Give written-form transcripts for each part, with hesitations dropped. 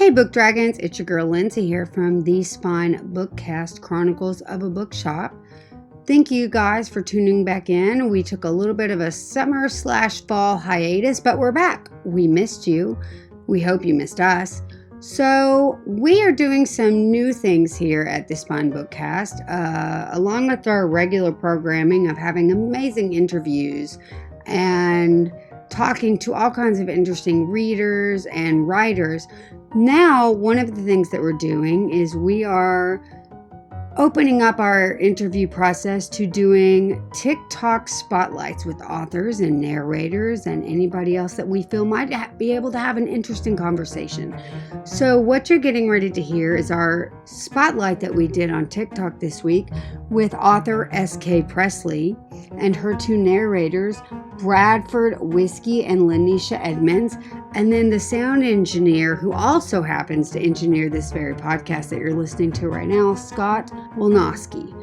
Hey Book Dragons, it's your girl Lindsay here from the Spine Bookcast Chronicles of a Bookshop. Thank you guys for tuning back in. We took a little bit of a summer/fall hiatus, but we're back. We missed you. We hope you missed us. So we are doing some new things here at the Spine Bookcast, along with our regular programming of having amazing interviews and talking to all kinds of interesting readers and writers. Now, one of the things that we're doing is we are opening up our interview process to doing TikTok spotlights with authors and narrators and anybody else that we feel might be able to have an interesting conversation. So what you're getting ready to hear is our spotlight that we did on TikTok this week with author S.K. Presley and her two narrators, Whiske and LaNecia Edmonds, and then the sound engineer who also happens to engineer this very podcast that you're listening to right now, Scott Wilnowski.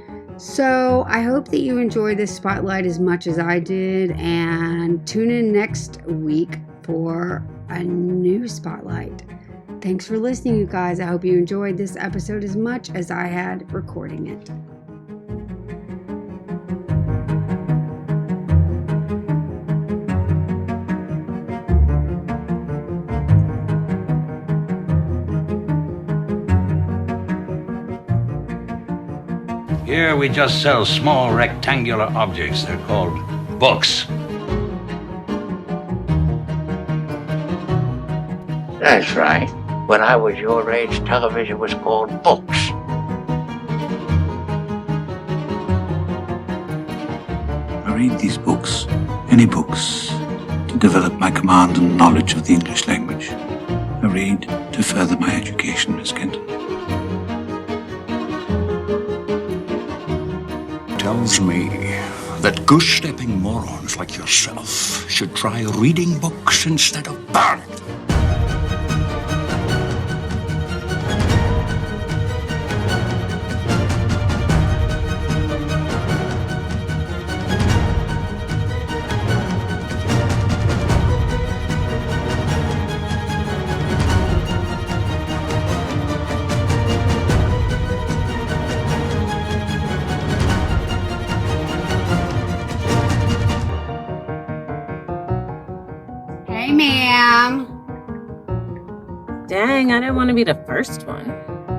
So I hope that you enjoy this spotlight as much as I did, and tune in next week for a new spotlight. Thanks for listening, you guys. I hope you enjoyed this episode as much as I had recording it. Here we just sell small rectangular objects. They're called books. That's right. When I was your age, television was called books. I read these books, any books, to develop my command and knowledge of the English language. I read to further my education, Miss Kenton. Tells me that goose-stepping morons like yourself should try reading books instead of burning them. Hey, ma'am. Dang, I didn't want to be the first one.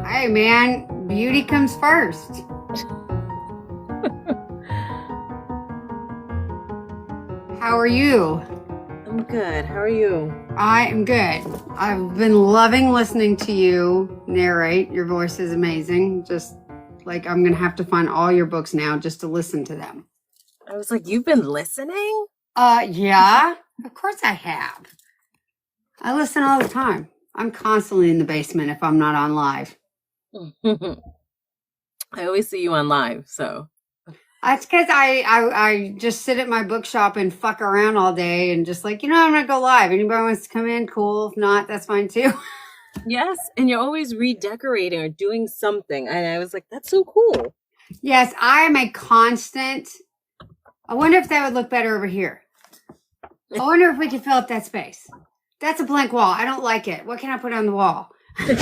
Hey, man, beauty comes first. How are you? I'm good. How are you? I am good. I've been loving listening to you narrate. Your voice is amazing. Just like I'm going to have to find all your books now just to listen to them. I was like, you've been listening? Yeah, of course I have. I listen all the time. I'm constantly in the basement if I'm not on live. I always see you on live, so. That's because I just sit at my bookshop and fuck around all day and just like, I'm going to go live. Anybody wants to come in? Cool. If not, that's fine too. Yes, and you're always redecorating or doing something. And I was like, that's so cool. Yes, I am a constant. I wonder if that would look better over here. I wonder if we could fill up that space. That's a blank wall. I don't like it. What can I put on the wall? I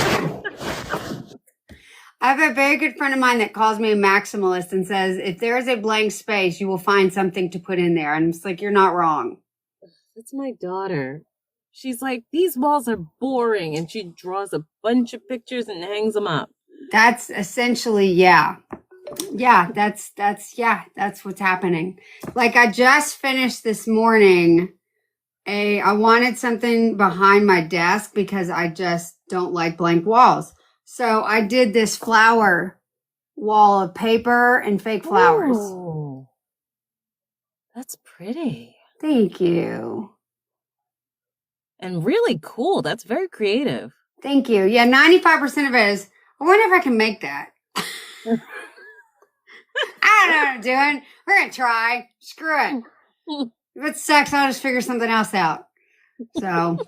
have a very good friend of mine that calls me a maximalist and says, if there is a blank space, you will find something to put in there. And I'm just like, you're not wrong. That's my daughter. She's like, these walls are boring. And she draws a bunch of pictures and hangs them up. That's essentially, yeah. Yeah, that's what's happening. Like I just finished this morning. I wanted something behind my desk because I just don't like blank walls. So I did this flower wall of paper and fake flowers. Oh, that's pretty. Thank you. And really cool. That's very creative. Thank you. Yeah, 95% of it is, I wonder if I can make that. I don't know what I'm doing. We're going to try. Screw it. If it sucks, I'll just figure something else out. So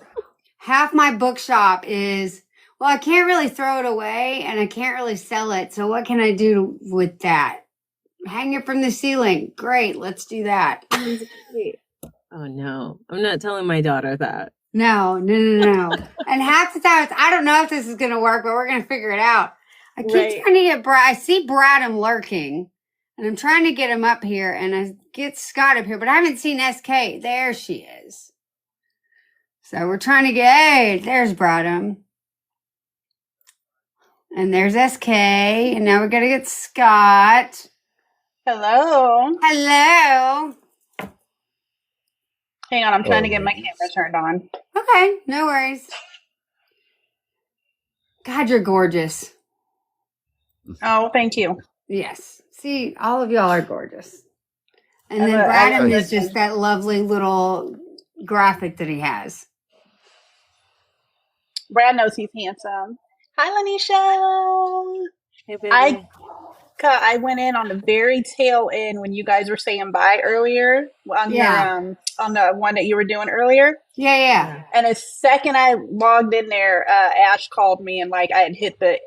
half my bookshop is, well, I can't really throw it away and I can't really sell it. So what can I do with that? Hang it from the ceiling. Great. Let's do that. Oh, no. I'm not telling my daughter that. No. And half the time, I don't know if this is going to work, but we're going to figure it out. I keep Right. trying to get I see Bradam lurking, and I'm trying to get him up here, and I get Scott up here, but I haven't seen SK. There she is. So we're trying to hey, there's Bradam. And there's SK, and now we got to get Scott. Hello. Hello. Hang on, I'm trying to get my camera turned on. Okay, no worries. God, you're gorgeous. Oh, thank you. Yes. See, all of y'all are gorgeous. And I then love- I Bradam love is just that lovely little graphic that he has. Brad knows he's handsome. Hi, LaNecia. Hey, baby. I went in on the very tail end when you guys were saying bye earlier on your on the one that you were doing earlier. Yeah. And the second I logged in there, Ash called me and like I had hit the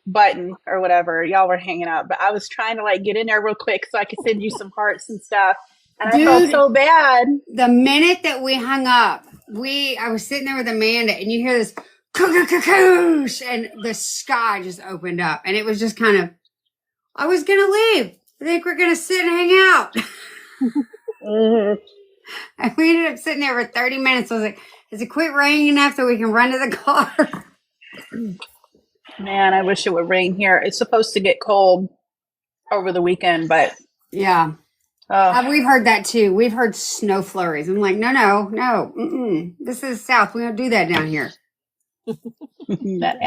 button or whatever. Y'all were hanging out, but I was trying to like get in there real quick so I could send you some hearts and stuff. And I felt so bad. The minute that we hung up, I was sitting there with Amanda, and you hear this cuckoo, and the sky just opened up, and it was just kind of. I was gonna leave. I think we're gonna sit and hang out. Mm-hmm. And we ended up sitting there for 30 minutes. I was like, "Has it quit raining enough so we can run to the car?" Man, I wish it would rain here. It's supposed to get cold over the weekend, but yeah. We've heard that too. We've heard snow flurries. I'm like, no. This is South. We don't do that down here. that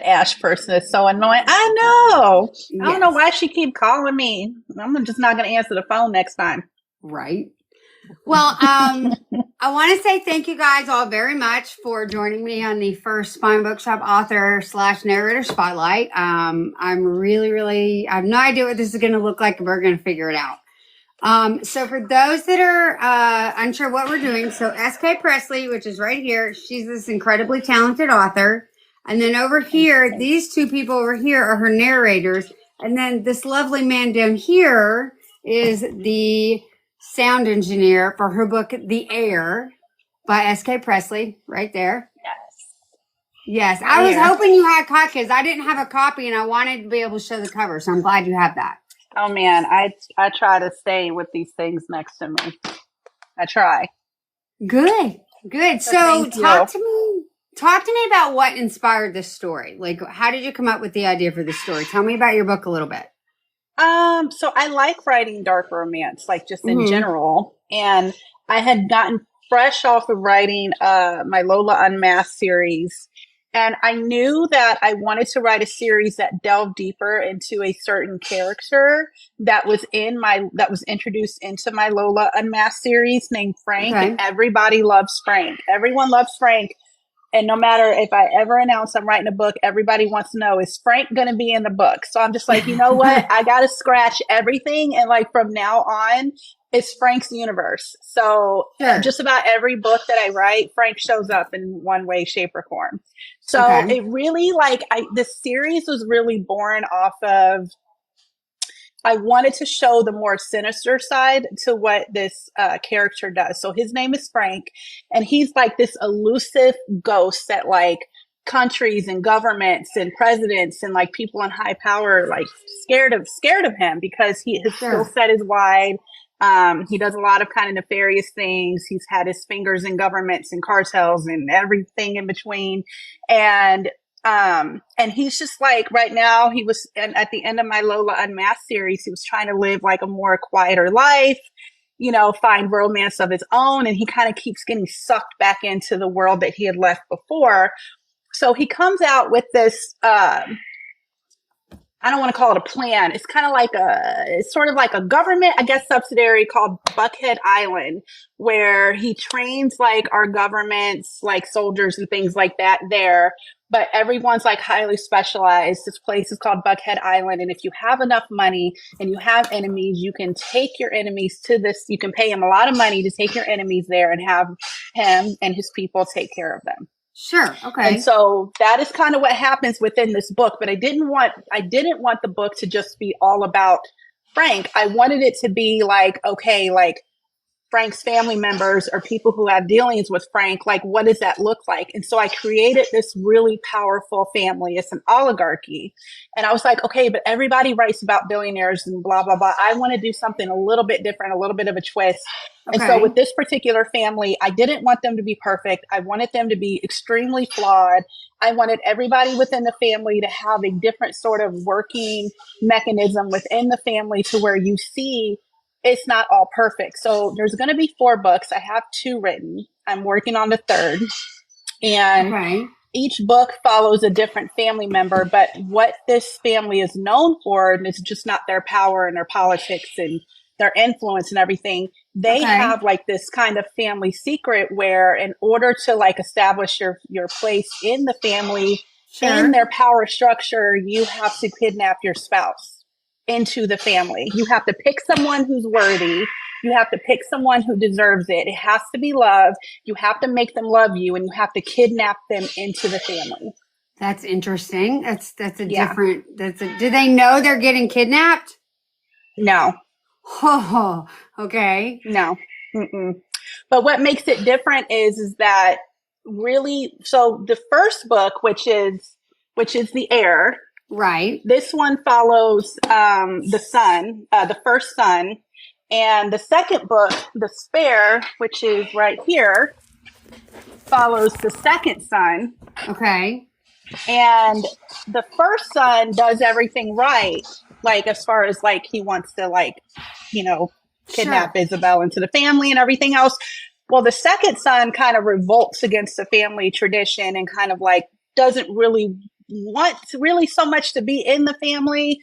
Ash person is so annoying. I know. Yes. I don't know why she keep calling me. I'm just not going to answer the phone next time. Right. Well, I want to say thank you guys all very much for joining me on the first Spine Bookshop author / narrator spotlight. I'm really, I have no idea what this is going to look like, but we're going to figure it out. So for those that are unsure what we're doing, so SK Presley, which is right here, she's this incredibly talented author. And then over here, these two people over here are her narrators. And then this lovely man down here is the sound engineer for her book, The Air, by SK Presley, right there. Yes. I was hoping you had copies because I didn't have a copy and I wanted to be able to show the cover. So I'm glad you have that. Oh man, I try to stay with these things next to me. I try. Good. So talk to me about what inspired this story. Like, how did you come up with the idea for this story? Tell me about your book a little bit. So I like writing dark romance, like just in general. And I had gotten fresh off of writing my Lola Unmasked series. And I knew that I wanted to write a series that delved deeper into a certain character that was introduced into my Lola Unmasked series named Frank. Okay. And everybody loves Frank. Everyone loves Frank. And no matter if I ever announce I'm writing a book, everybody wants to know, is Frank going to be in the book? So I'm just like, you know what? I got to scratch everything. And like from now on, it's Frank's universe. So just about every book that I write, Frank shows up in one way, shape, or form. So it really this series was really born off of, I wanted to show the more sinister side to what this character does. So his name is Frank, and he's like this elusive ghost that like countries and governments and presidents and like people in high power like scared of him because his skill set is wide. He does a lot of kind of nefarious things. He's had his fingers in governments and cartels and everything in between. And he's just like, right now at the end of my Lola Unmasked series, he was trying to live like a more quieter life, find romance of his own. And he kind of keeps getting sucked back into the world that he had left before. So he comes out with this, I don't want to call it a plan. It's kind of like it's sort of like a government, I guess, subsidiary called Buckhead Island, where he trains like our governments, like soldiers and things like that there. But everyone's like highly specialized. This place is called Buckhead Island. And if you have enough money and you have enemies, you can take your enemies to this. You can pay him a lot of money to take your enemies there and have him and his people take care of them. Sure. Okay. And so that is kind of what happens within this book. But I didn't want the book to just be all about Frank. I wanted it to be like, okay, like Frank's family members or people who have dealings with Frank, like, what does that look like? And so I created this really powerful family. It's an oligarchy. And I was like, okay, but everybody writes about billionaires and blah, blah, blah. I want to do something a little bit different, a little bit of a twist. And so with this particular family, I didn't want them to be perfect. I wanted them to be extremely flawed. I wanted everybody within the family to have a different sort of working mechanism within the family to where you see it's not all perfect. So there's going to be 4 books. I have 2 written. I'm working on the 3rd. And each book follows a different family member. But what this family is known for, and it's just not their power and their politics and their influence and everything. They have like this kind of family secret where in order to like establish your place in the family, in their power structure, you have to kidnap your spouse into the family. You have to pick someone who's worthy. You have to pick someone who deserves it. It has to be love. You have to make them love you, and you have to kidnap them into the family. That's interesting. That's a different. Do they know they're getting kidnapped? No. Oh, okay. No. Mm-mm. But what makes it different is that really. So the first book, which is The Heir. Right. This one follows the son, the first son. And the second book, The Spare, which is right here, follows the second son. Okay. And the first son does everything right. Like, as far as like, he wants to like, kidnap Isabel into the family and everything else. Well, the second son kind of revolts against the family tradition and kind of like doesn't really want really so much to be in the family.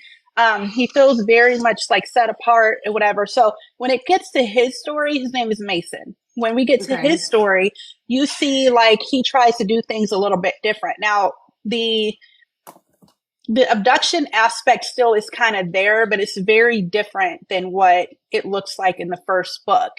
He feels very much like set apart or whatever. So when it gets to his story, his name is Mason. When we get to his story, you see like he tries to do things a little bit different. Now, the abduction aspect still is kind of there, but it's very different than what it looks like in the first book.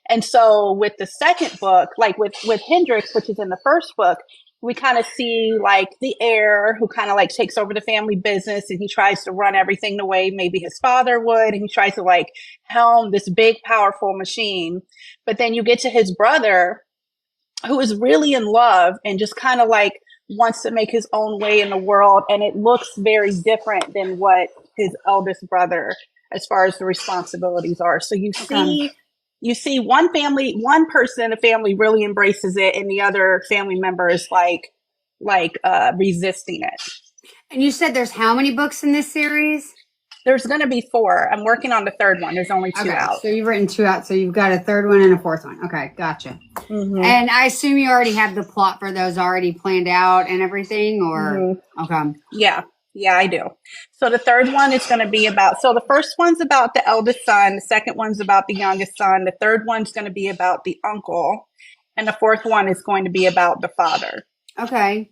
And so with the second book, like with Hendrix, which is in the first book, we kind of see like the heir who kind of like takes over the family business, and he tries to run everything the way maybe his father would. And he tries to like helm this big, powerful machine. But then you get to his brother who is really in love and just kind of like wants to make his own way in the world. And it looks very different than what his eldest brother, as far as the responsibilities are. So you see one person in the family really embraces it, and the other family member is like resisting it. And you said there's how many books in this series? There's going to be 4. I'm working on the 3rd one. There's only 2 out. So you've written 2 out. So you've got a 3rd one and a 4th one. Okay, gotcha. Mm-hmm. And I assume you already have the plot for those already planned out and everything, or okay? Yeah, I do. So the 3rd one is going to be about. So the first one's about the eldest son. The second one's about the youngest son. The 3rd one's going to be about the uncle, and the 4th one is going to be about the father. Okay.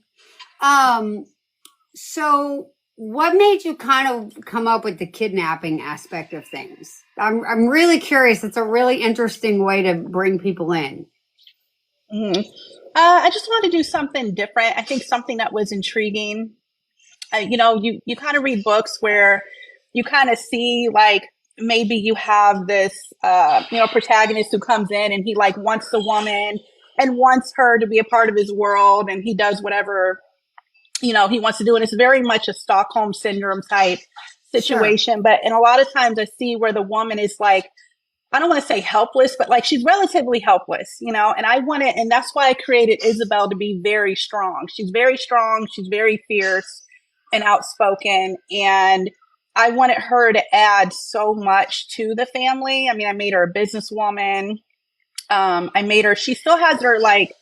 So what made you kind of come up with the kidnapping aspect of things? I'm really curious. It's a really interesting way to bring people in. Mm-hmm. I just wanted to do something different. I think something that was intriguing. You kind of read books where you kind of see like maybe you have this, protagonist who comes in and he like wants the woman and wants her to be a part of his world, and he does whatever he wants to do. And it's very much a Stockholm syndrome type situation. Sure. And a lot of times I see where the woman is like, I don't want to say helpless, but like she's relatively helpless, and and that's why I created Isabel to be very strong. She's very strong. She's very fierce and outspoken. And I wanted her to add so much to the family. I mean, I made her a businesswoman. She still has her like,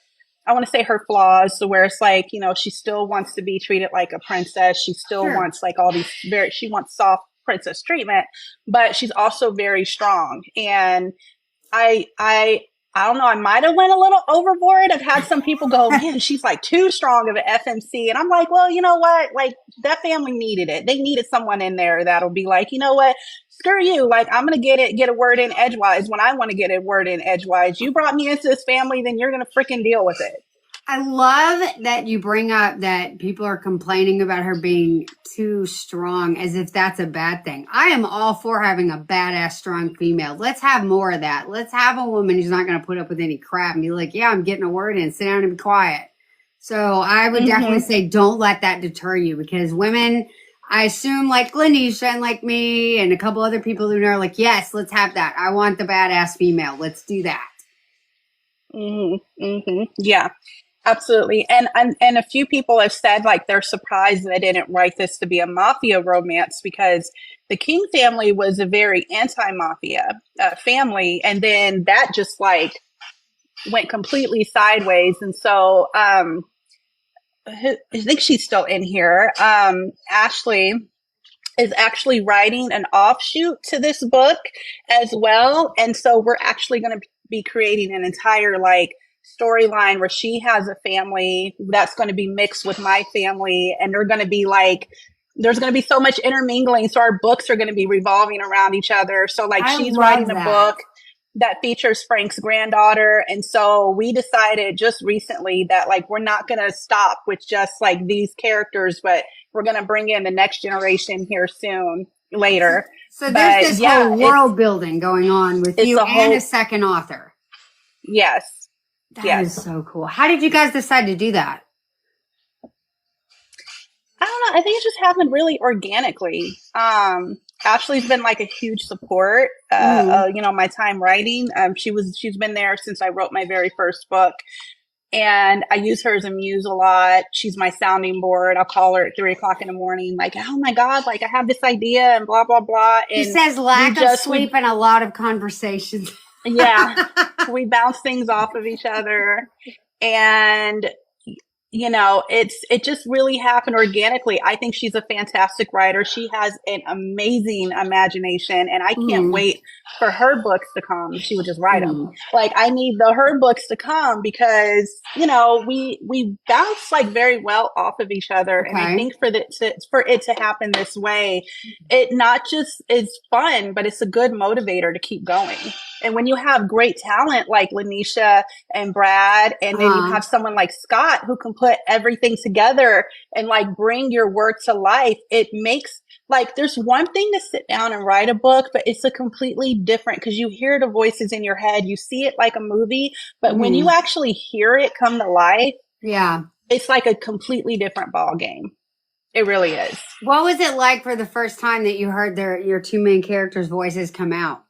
I want to say her flaws, so where it's like, she still wants to be treated like a princess. She still wants like all these she wants soft princess treatment, but she's also very strong. And I don't know, I might have went a little overboard. I've had some people go, man, she's like too strong of an FMC. And I'm like, well, you know what? Like that family needed it. They needed someone in there that'll be like, you know what? Screw you. Like I'm going to get a word in edgewise when I want to get a word in edgewise. You brought me into this family, then you're going to freaking deal with it. I love that you bring up that people are complaining about her being too strong as if that's a bad thing. I am all for having a badass, strong female. Let's have more of that. Let's have a woman who's not going to put up with any crap and be like, yeah, I'm getting a word in. Sit down and be quiet. So I would definitely say don't let that deter you, because women, I assume like LaNecia and like me and a couple other people who know, like, yes, let's have that. I want the badass female. Let's do that. Yeah. Absolutely. And a few people have said like they're surprised that I didn't write this to be a mafia romance, because the King family was a very anti-mafia family. And then that just like went completely sideways. And so I think she's still in here. Ashley is actually writing an offshoot to this book as well. And so we're actually going to be creating an entire like storyline where she has a family that's going to be mixed with my family, and they're going to be like, there's going to be so much intermingling, so our books are going to be revolving around each other. So like she's writing a book that features Frank's granddaughter, and so we decided just recently that like we're not going to stop with just like these characters, but we're going to bring in the next generation here soon later. So there's this whole world building going on with you and a second author. Yes. That is so cool. How did you guys decide to do that? I don't know. I think it just happened really organically. Ashley's been like a huge support, you know, my time writing. She's been there since I wrote my very first book, and I use her as a muse a lot. She's my sounding board. I'll call her at 3:00 in the morning, like, oh my God, like I have this idea and blah, blah, blah. And she says lack of sleep and a lot of conversations. Yeah. We bounce things off of each other, and you know, it just really happened organically. I think she's a fantastic writer. She has an amazing imagination, and I can't wait for her books to come. She would just write them. Like I need her books to come, because you know we bounce like very well off of each other, and I think for it to happen this way, it not just is fun, but it's a good motivator to keep going. And when you have great talent like LaNecia and Brad, and then you have someone like Scott who can put everything together and like bring your work to life, it makes like, there's one thing to sit down and write a book, but it's a completely different, because you hear the voices in your head, you see it like a movie, but when you actually hear it come to life, it's like a completely different ball game. It really is. What was it like for the first time that you heard your two main characters' voices come out?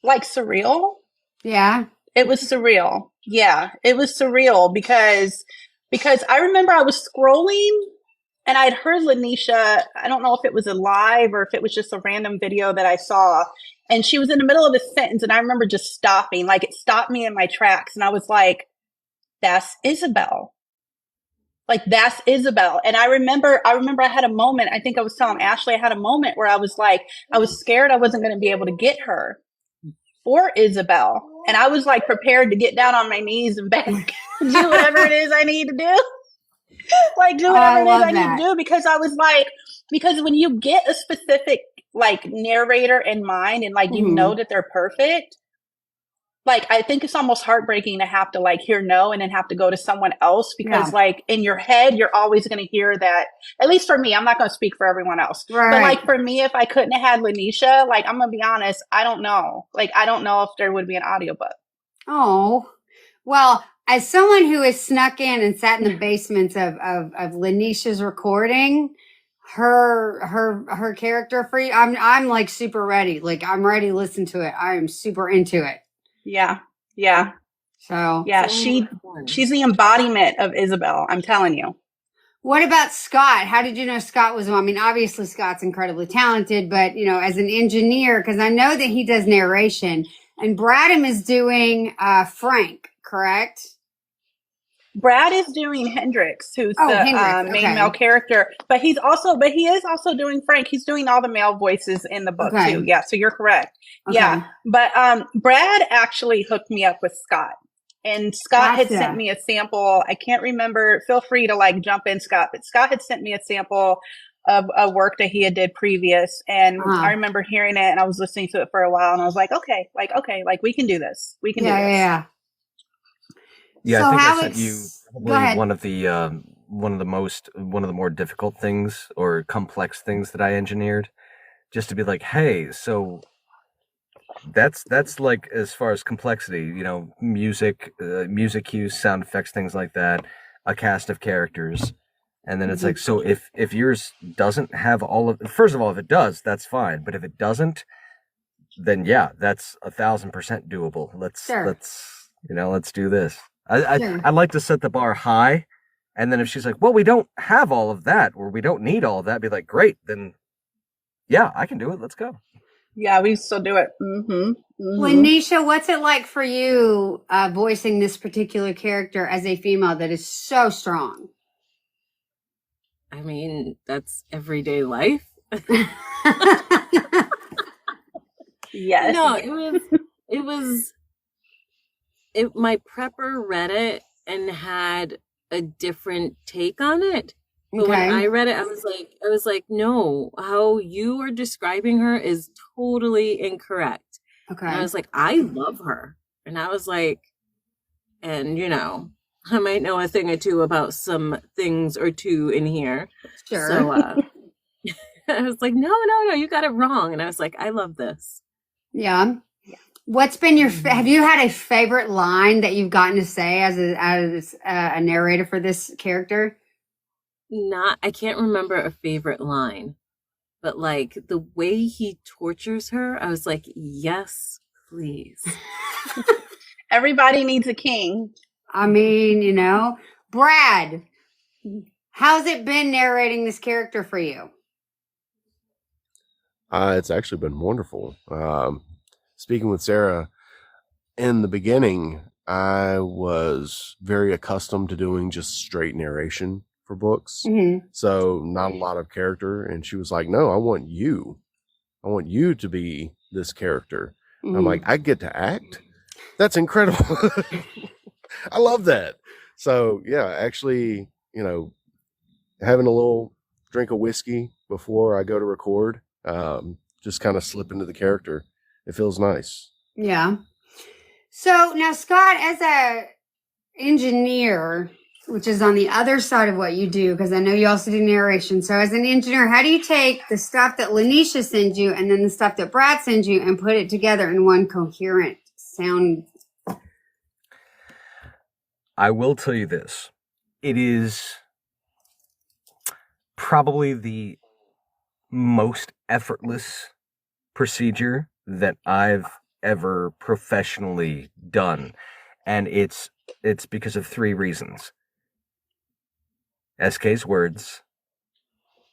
Like surreal. Yeah. It was surreal. Yeah, it was surreal because I remember I was scrolling and I'd heard LaNecia. I don't know if it was a live or if it was just a random video that I saw, and she was in the middle of a sentence, and I remember just stopping, like it stopped me in my tracks, and I was like, that's Isabel. Like that's Isabel. And I remember I had a moment, I think I was telling Ashley, I had a moment where I was like, I was scared I wasn't going to be able to get her for Isabel. And I was like prepared to get down on my knees and beg, do whatever it is I need to do. Like do whatever it is I need to do, because I was like, because when you get a specific like narrator in mind and like you know that they're perfect, like I think it's almost heartbreaking to have to like hear no and then have to go to someone else, because like in your head you're always going to hear that. At least for me, I'm not going to speak for everyone else, but like for me, if I couldn't have had LaNecia, like I'm gonna be honest, I don't know, like I don't know if there would be an audiobook. Oh, well, as someone who has snuck in and sat in the basements of LaNecia's recording her character for you, I'm like super ready. Like I'm ready to listen to it. I am super into it. Yeah. So yeah, she's the embodiment of Isabel. I'm telling you. What about Scott? How did you know Scott was? I mean, obviously Scott's incredibly talented, but you know, as an engineer, because I know that he does narration, and Bradam is doing Frank, correct? Brad is doing Hendrix, who's the main male character, but he is also doing Frank. He's doing all the male voices in the book too. Yeah, so you're correct. Okay. Yeah, but Brad actually hooked me up with Scott, and Scott had sent me a sample. I can't remember. Feel free to like jump in, Scott. But Scott had sent me a sample of a work that he had did previous, and I remember hearing it, and I was listening to it for a while, and I was like, okay, like we can do this. We can do this. Yeah. Yeah, So I think I how sent you it's go probably ahead. one of the more difficult things or complex things that I engineered, just to be like, hey, so that's like as far as complexity, music cues, sound effects, things like that, a cast of characters, and then it's Mhm. like, so if yours doesn't have all of, first of all, if it does, that's fine, but if it doesn't, then yeah, that's 1,000% doable. Sure. Let's do this. I Sure. like to set the bar high, and then if she's like, well, we don't have all of that, or we don't need all of that, be like, great, then yeah, I can do it. Let's go. Yeah, we still do it. LaNecia, what's it like for you voicing this particular character as a female that is so strong? I mean, that's everyday life. Yes. No, my prepper read it and had a different take on it. But when I read it, I was like, no, how you are describing her is totally incorrect. Okay. And I was like, I love her. And I was like, and I might know a thing or two about some things or two in here. Sure. So I was like, no, you got it wrong. And I was like, I love this. Yeah. What's been have you had a favorite line that you've gotten to say as a narrator for this character? I can't remember a favorite line, but like the way he tortures her, I was like, yes, please. Everybody needs a king. I mean, Brad, how's it been narrating this character for you? It's actually been wonderful. Speaking with Sarah, in the beginning, I was very accustomed to doing just straight narration for books. Mm-hmm. So not a lot of character. And she was like, no, I want you to be this character. Mm-hmm. I'm like, I get to act? That's incredible. I love that. So yeah, actually, having a little drink of whiskey before I go to record, just kind of slip into the character. It feels nice. Yeah. So now, Scott, as a engineer, which is on the other side of what you do, because I know you also do narration. So as an engineer, how do you take the stuff that LaNecia sends you and then the stuff that Brad sends you and put it together in one coherent sound? I will tell you this. It is probably the most effortless procedure that I've ever professionally done. And it's because of three reasons. SK's words,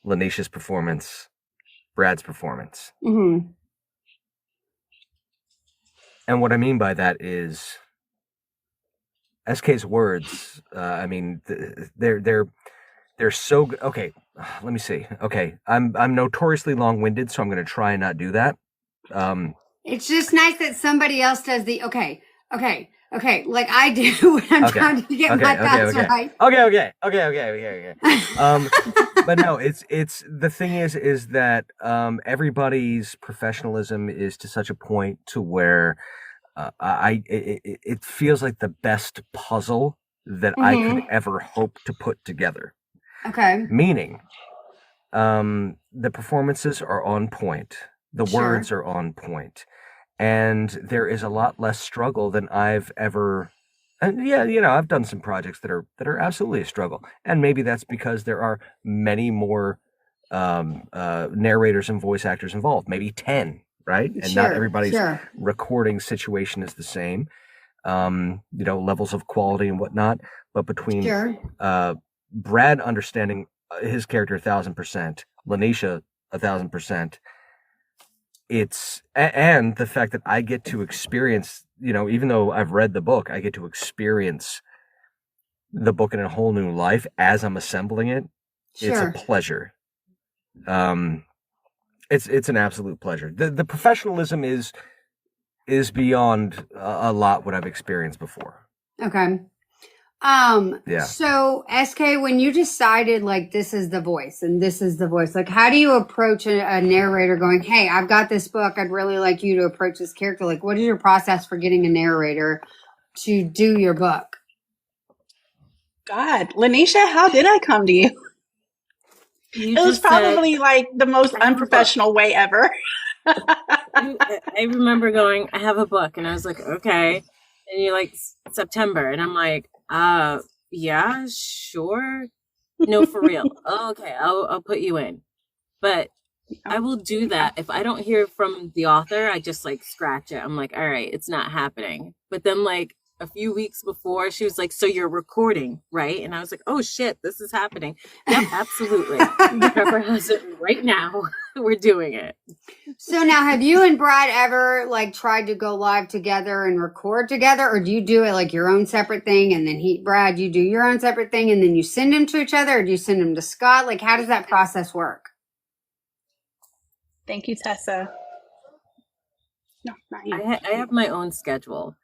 LaNecia's performance, Brad's performance. Mm-hmm. And what I mean by that is SK's words, I mean, they're so good. Okay, let me see. Okay, I'm notoriously long-winded, so I'm going to try and not do that. It's just nice that somebody else does the okay, like I do when I'm trying to get my thoughts right. Okay. But no, it's the thing is that everybody's professionalism is to such a point to where it feels like the best puzzle that I could ever hope to put together. Okay. Meaning, the performances are on point. The words are on point. And there is a lot less struggle than I've ever. And yeah, I've done some projects that are absolutely a struggle. And maybe that's because there are many more narrators and voice actors involved, maybe 10, right? And not everybody's recording situation is the same. Levels of quality and whatnot. But between Brad understanding his character 1,000%, LaNecia 1,000%, and the fact that I get to experience, even though I've read the book, I get to experience the book in a whole new life as I'm assembling it. It's a pleasure. It's an absolute pleasure. The professionalism is beyond a lot what I've experienced before. Okay. Yeah. So SK, when you decided like this is the voice and this is the voice, like how do you approach a narrator going, hey, I've got this book, I'd really like you to approach this character? Like what is your process for getting a narrator to do your book? God, LaNecia, how did I come to you? You It was just said, probably like the most I have a book. unprofessional way ever. I remember going, I have a book, and I was like, okay. And you're like, September, and I'm like, yeah, sure. No, for real. Oh, okay, I'll put you in. But I will do that. If I don't hear from the author, I just like scratch it. I'm like, all right, it's not happening. But then like a few weeks before, she was like, so you're recording, right? And I was like, oh shit, this is happening. Yep, absolutely. Trevor has it right now. We're doing it. So now, have you and Brad ever like tried to go live together and record together, or do you do it like your own separate thing, and then Brad, you do your own separate thing, and then you send them to each other, or do you send them to Scott? Like, how does that process work? Thank you, Tessa. No, not you. I have my own schedule.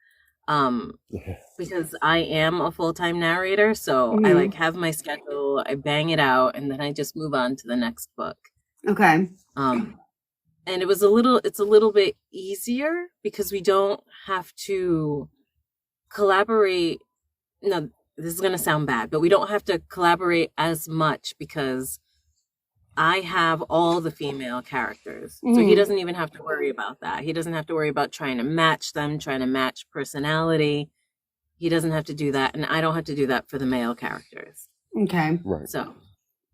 Because I am a full-time narrator, so I like have my schedule, I bang it out, and then I just move on to the next book. Okay. And it's a little bit easier because we don't have to collaborate. No, this is going to sound bad, but we don't have to collaborate as much because I have all the female characters. So he doesn't even have to worry about that. He doesn't have to worry about trying to match them, trying to match personality. He doesn't have to do that. And I don't have to do that for the male characters. Okay. Right. So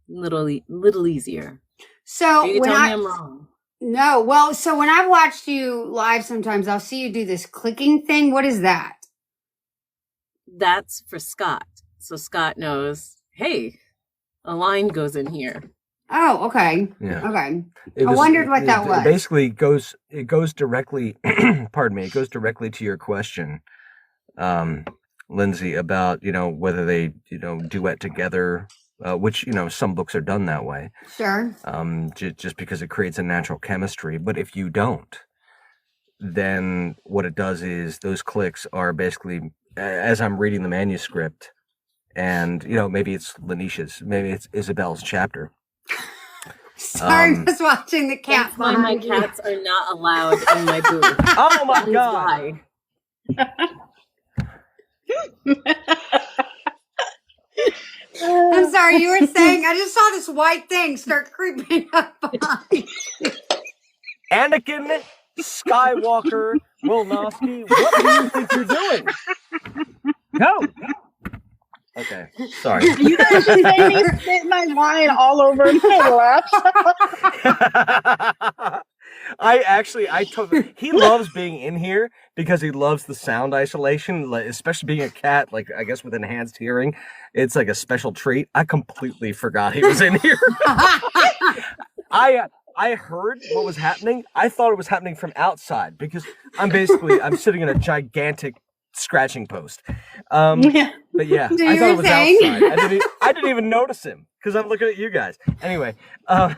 little easier. So you can when tell me I'm wrong. No, well, so when I've watched you live, sometimes I'll see you do this clicking thing. What is that? That's for Scott. So Scott knows, hey, a line goes in here. Oh, okay. Yeah. Okay. I wondered what that was. It basically goes directly, pardon me, it goes directly to your question, Lindsay, about, whether they, duet together, which, some books are done that way. Sure. Just because it creates a natural chemistry. But if you don't, then what it does is those clicks are basically, as I'm reading the manuscript, and, maybe it's LaNecia's, maybe it's Isabel's chapter. Sorry, I'm just watching the cat. That's why my cats are not allowed in my booth. Oh my God. I'm sorry, you were saying, I just saw this white thing start creeping up behind you. Anakin Skywalker Wilnowski, what do you think you're doing? No. Okay, sorry. You guys just made me spit my wine all over my lap. He loves being in here because he loves the sound isolation, especially being a cat, like, I guess with enhanced hearing. It's like a special treat. I completely forgot he was in here. I heard what was happening. I thought it was happening from outside because I'm sitting in a gigantic scratching post. But yeah, I thought it was outside. I didn't even notice him because I'm looking at you guys. Anyway, but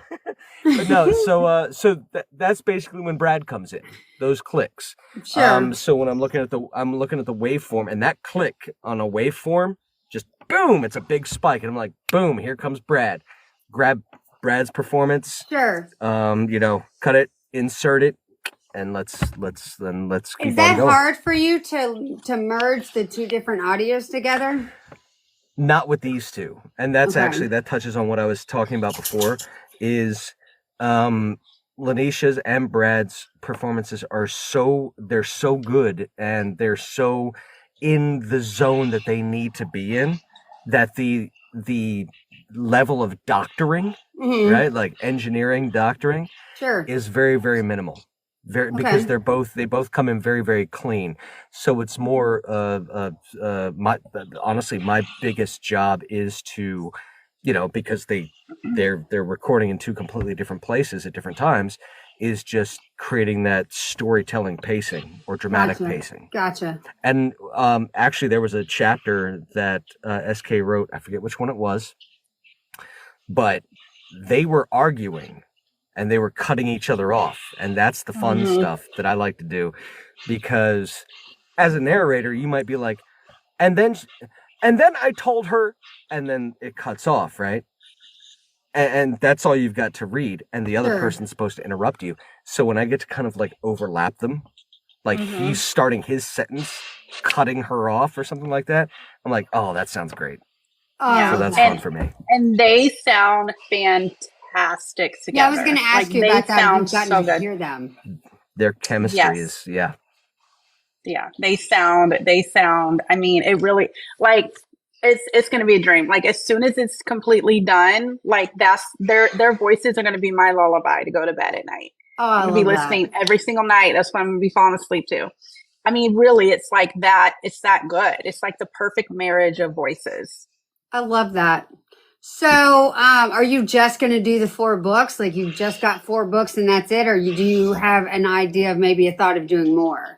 no, so that's basically when Brad comes in. Those clicks. Sure. So when I'm looking at the waveform, and that click on a waveform, just boom, it's a big spike, and I'm like, boom, here comes Brad. Grab Brad's performance. Sure. Cut it, insert it, and let's keep on going. Is that hard for you to merge the two different audios together? Not with these two. And that's actually, that touches on what I was talking about before, is LaNecia's and Brad's performances they're so good, and they're so in the zone that they need to be in, that the level of doctoring, right? Like engineering, doctoring, sure, is very, very minimal. Because they both come in very, very clean. So it's more honestly, my biggest job is to, because they're recording in two completely different places at different times, is just creating that storytelling pacing or dramatic pacing. Gotcha. And actually, there was a chapter that SK wrote. I forget which one it was, but they were arguing. And they were cutting each other off. And that's the fun stuff that I like to do. Because as a narrator, you might be like, and then I told her, and then it cuts off, right? And that's all you've got to read. And the other person's supposed to interrupt you. So when I get to kind of like overlap them, like he's starting his sentence, cutting her off or something like that, I'm like, oh, that sounds great. So that's fun for me. And they sound fantastic together. Yeah, I was going to ask you about that. You've gotten so to good. hear them. Their chemistry is, yeah. Yeah, they sound, I mean, it really, like, it's going to be a dream. Like, as soon as it's completely done, like, that's, their voices are going to be my lullaby to go to bed at night. Oh, I'm going to be listening every single night. That's when I'm going to be falling asleep to. I mean, really, it's like that. It's that good. It's like the perfect marriage of voices. I love that. So, are you just going to do the 4 books? Like, you've just got 4 books and that's it? Or do you have an idea of maybe a thought of doing more?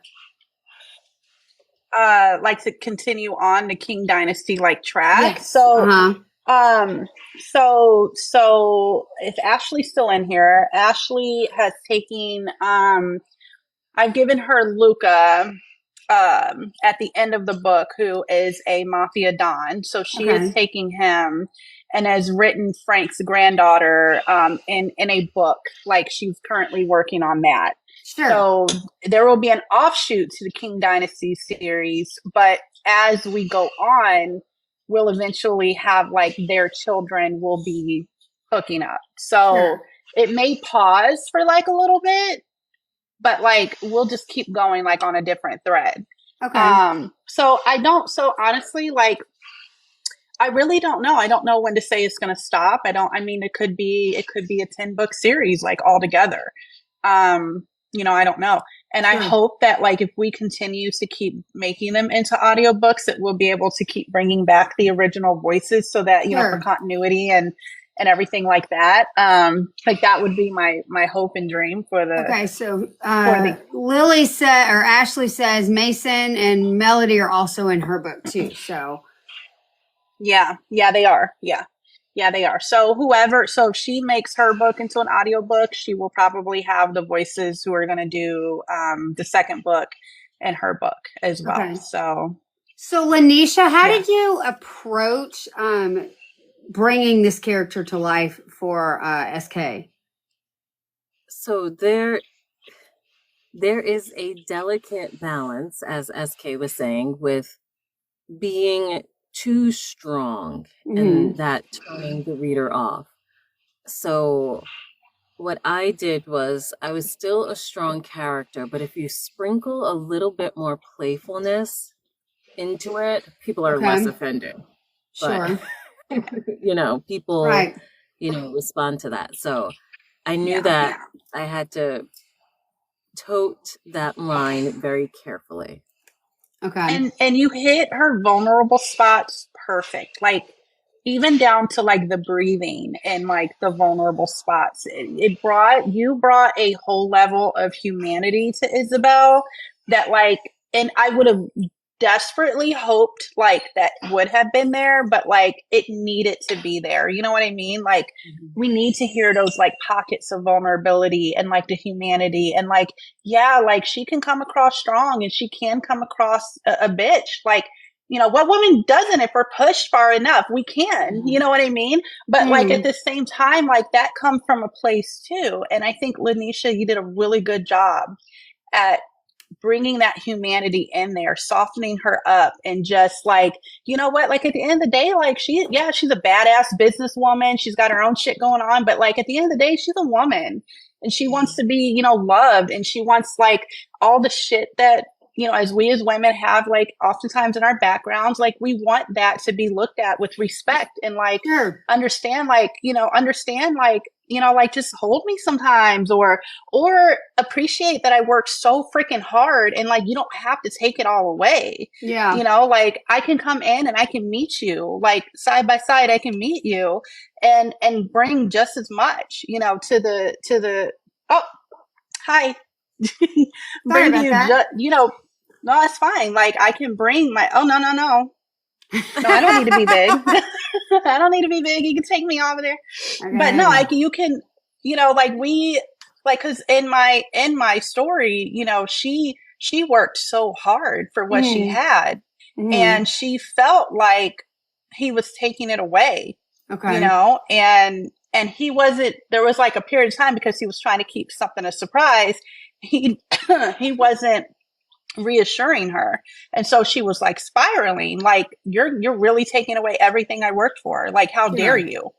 Like to continue on the King Dynasty like track. Yes. So, so if Ashley's still in here, Ashley has taken, I've given her Luca, at the end of the book, who is a mafia don. So she is taking him and has written Frank's granddaughter, in a book. Like, she's currently working on that. Sure. So there will be an offshoot to the King Dynasty series, but as we go on, we'll eventually have, like, their children will be hooking up. So it may pause for like a little bit, but like we'll just keep going like on a different thread. Okay. So honestly, like, I really don't know. I don't know when to say it's going to stop. I mean, it could be a 10-book series, like, altogether. You know, I don't know. And I hope that, like, if we continue to keep making them into audiobooks, that we'll be able to keep bringing back the original voices so that, you know, for continuity and everything like that. Like, that would be my hope and dream for the. Okay. So, Lily said, or Ashley says, Mason and Melody are also in her book too. So. Yeah, they are. Yeah, they are. So so if she makes her book into an audiobook, she will probably have the voices who are going to do the second book in her book as well. Okay. So LaNecia, how did you approach bringing this character to life for SK? So there is a delicate balance, as SK was saying, with being too strong and that turning the reader off. So what I did was, I was still a strong character, but if you sprinkle a little bit more playfulness into it, people are less offended. Sure. But, you know, people, you know, respond to that. So I knew that I had to tote that line very carefully. Okay. And you hit her vulnerable spots perfect. Like, even down to like the breathing and like the vulnerable spots. You brought a whole level of humanity to Isabel that, like, and I would have desperately hoped like that would have been there, but like it needed to be there. You know what I mean? Like, we need to hear those like pockets of vulnerability and like the humanity and like, yeah, like she can come across strong and she can come across a bitch. Like, you know, what woman doesn't? If we're pushed far enough, we can, you know what I mean? But like at the same time, like that comes from a place too. And I think LaNecia, you did a really good job at bringing that humanity in there, softening her up, and just like, you know what, like at the end of the day, like she's a badass businesswoman. She's got her own shit going on, but like at the end of the day, she's a woman and she wants to be, you know, loved, and she wants like all the shit that, you know, as we as women have like oftentimes in our backgrounds, like we want that to be looked at with respect and like understand like, just hold me sometimes or appreciate that I work so freaking hard and like, you don't have to take it all away. Yeah. You know, like I can come in and I can meet you like side by side. I can meet you and bring just as much, you know, to the, oh, hi. Bring you, you know, no, it's fine. Like I can bring my, no, I don't need to be big. I don't need to be big. You can take me over there. Okay. But no, like you can, you know, like we, like, cause in my story, you know, she worked so hard for what she had and she felt like he was taking it away, you know, and he wasn't, there was like a period of time because he was trying to keep something a surprise. He wasn't reassuring her. And so she was like spiraling, like, you're really taking away everything I worked for. Like, how dare you?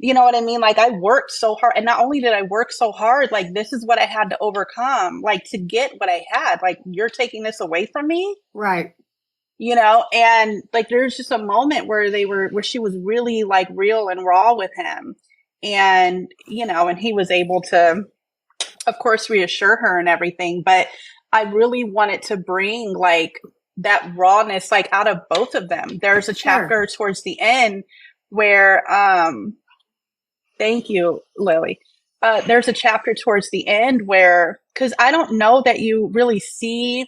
You know what I mean? Like, I worked so hard. And not only did I work so hard, like, this is what I had to overcome, like, to get what I had. Like, you're taking this away from me. Right. You know, and like, there's just a moment where she was really like real and raw with him. And, you know, and he was able to, of course, reassure her and everything. But I really wanted to bring like that rawness, like, out of both of them. There's a chapter towards the end where, thank you, Lily. There's a chapter towards the end where, because I don't know that you really see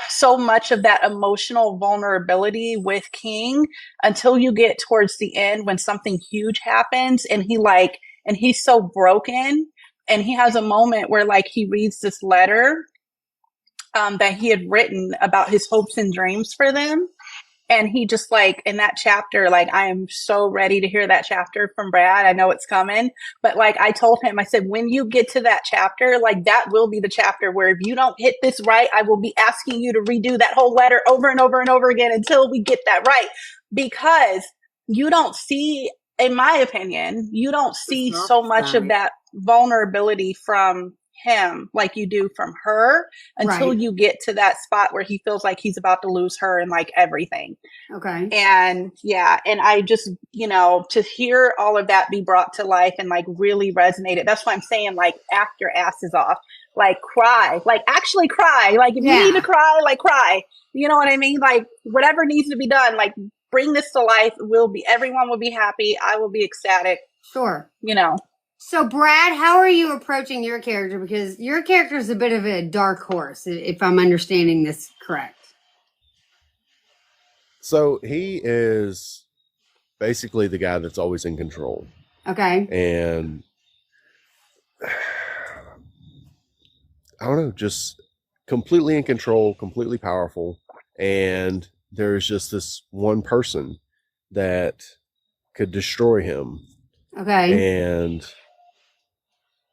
so much of that emotional vulnerability with King until you get towards the end when something huge happens and he's so broken, and he has a moment where like he reads this letter that he had written about his hopes and dreams for them. And he just like, in that chapter, like, I am so ready to hear that chapter from Brad. I know it's coming, but like, I told him, I said, when you get to that chapter, like, that will be the chapter where if you don't hit this right, I will be asking you to redo that whole letter over and over and over again until we get that right. Because you don't see, in my opinion, you don't see so much of that vulnerability from him like you do from her until you get to that spot where he feels like he's about to lose her and like everything. Okay. And yeah, and I just, you know, to hear all of that be brought to life and like really resonated. That's why I'm saying, like, act your asses off, like, cry, like, actually cry. Like, if you need to cry, like, cry. You know what I mean? Like, whatever needs to be done, like, bring this to life. Everyone will be happy. I will be ecstatic. Sure. You know. So, Brad, how are you approaching your character? Because your character is a bit of a dark horse, if I'm understanding this correct. So he is basically the guy that's always in control. Okay. And I don't know, just completely in control, completely powerful. And there's just this one person that could destroy him. Okay. And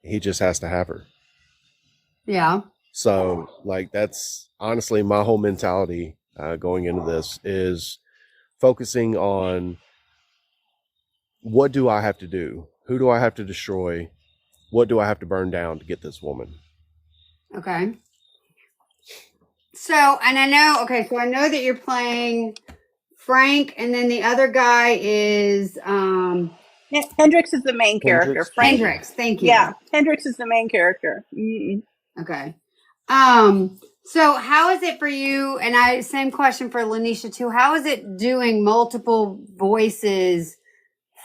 he just has to have her. Yeah. So, like, that's honestly my whole mentality going into this, is focusing on what do I have to do? Who do I have to destroy? What do I have to burn down to get this woman? Okay. So, and I know that you're playing Frank, and then the other guy is Hendrix is the main character. Hendrix, thank you. Yeah, Hendrix is the main character. Okay. So how is it for you? And same question for LaNecia too. How is it doing multiple voices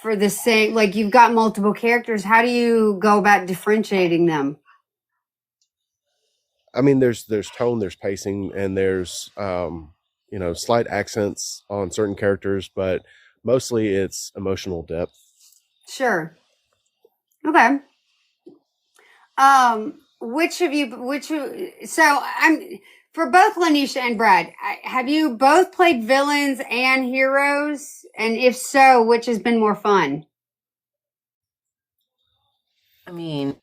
for the same? Like, you've got multiple characters. How do you go about differentiating them? I mean, there's tone, there's pacing, and there's slight accents on certain characters, but mostly it's emotional depth. Sure. Okay. For both LaNecia and Brad, have you both played villains and heroes? And if so, which has been more fun? I mean,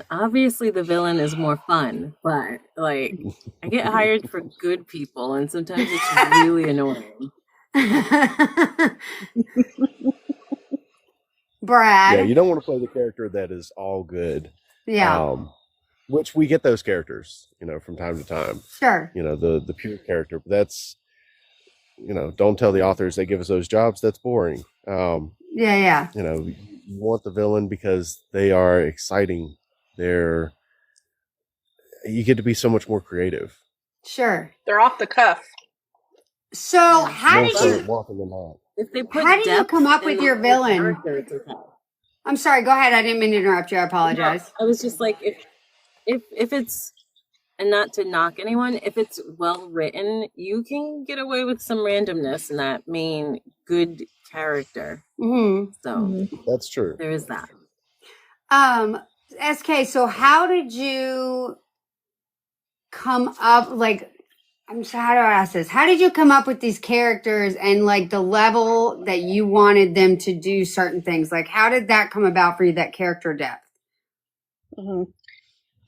obviously the villain is more fun, but like, I get hired for good people, and sometimes it's really annoying. Brad. Yeah, you don't want to play the character that is all good. Yeah. Which we get those characters, from time to time. Sure. The pure character. But that's, don't tell the authors they give us those jobs. That's boring. Yeah. You want the villain because they are exciting. You get to be so much more creative. Sure. How off the cuff. So how did you come up with your villain? I'm sorry, go ahead. I didn't mean to interrupt you. I apologize. No, I was just like, if it's, and not to knock anyone, if it's well written, you can get away with some randomness in that main good character. Mm-hmm. So that's true. There is that. SK, so how did you come up, how do I ask this? How did you come up with these characters and like the level that you wanted them to do certain things? Like, how did that come about for you, that character depth? Mm-hmm.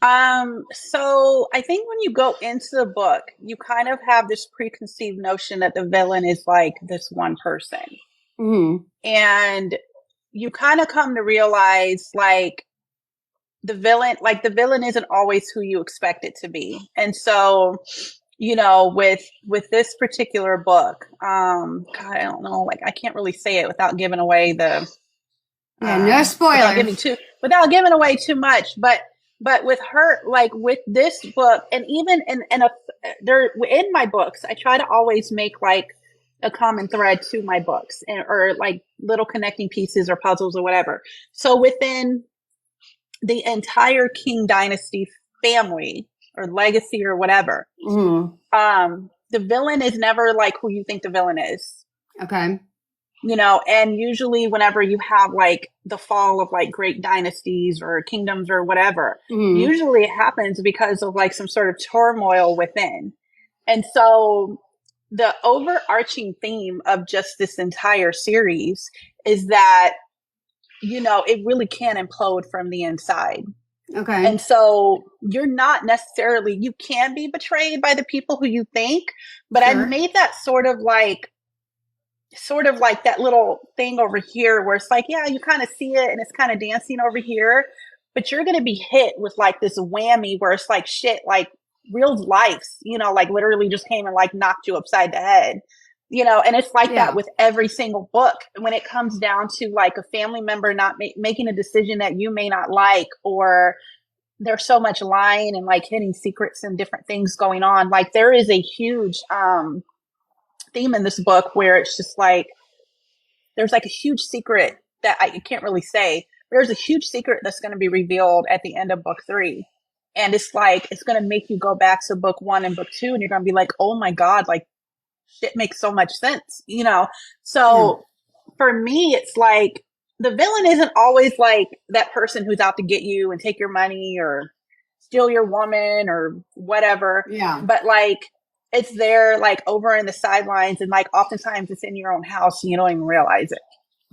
So I think when you go into the book, you kind of have this preconceived notion that the villain is like this one person. Mm-hmm. And you kind of come to realize like the villain isn't always who you expect it to be. And so, you know, with this particular book, God, I don't know, like I can't really say it without giving away the no spoilers. Without giving away too much, but with her, like with this book, and even in my books, I try to always make like a common thread to my books, or like little connecting pieces or puzzles or whatever. So within the entire King Dynasty family or legacy or whatever, the villain is never like who you think the villain is. Okay. You know, and usually whenever you have like the fall of like great dynasties or kingdoms or whatever, usually it happens because of like some sort of turmoil within. And so the overarching theme of just this entire series is that, you know, it really can implode from the inside. Okay. And so you're not necessarily, you can be betrayed by the people who you think, but I made that sort of like that little thing over here where it's like, yeah, you kind of see it and it's kind of dancing over here, but you're going to be hit with like this whammy where it's like shit, like real life, you know, like literally just came and like knocked you upside the head, you know. And it's like that with every single book when it comes down to like a family member not making a decision that you may not like, or there's so much lying and like hidden secrets and different things going on. Like there is a huge theme in this book where it's just like there's like a huge secret that I can't really say. There's a huge secret that's going to be revealed at the end of book 3, and it's like it's going to make you go back to book 1 and book 2, and you're going to be like, oh my god, like shit makes so much sense, you know. So for me, it's like the villain isn't always like that person who's out to get you and take your money or steal your woman or whatever, but like it's there like over in the sidelines, and like oftentimes it's in your own house and you don't even realize it.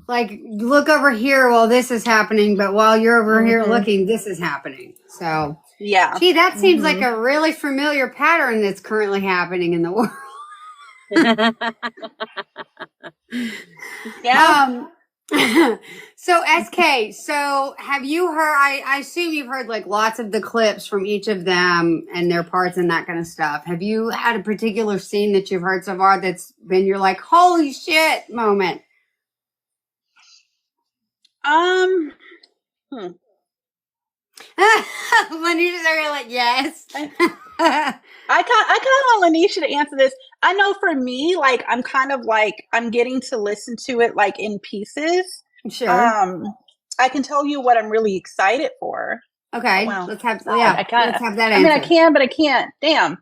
Like look over here while this is happening, but while you're over here looking, this is happening. So yeah, gee, that seems like a really familiar pattern that's currently happening in the world. So SK, so have you heard, I assume you've heard like lots of the clips from each of them and their parts and that kind of stuff. Have you had a particular scene that you've heard so far that's been your like, holy shit moment? LaNecia's already like, yes. I kind of want LaNecia to answer this. I know for me, like, I'm kind of like, I'm getting to listen to it like in pieces. Sure. I can tell you what I'm really excited for. Okay. Well, let's have, let's have that answer. I mean, I can, but I can't. Damn.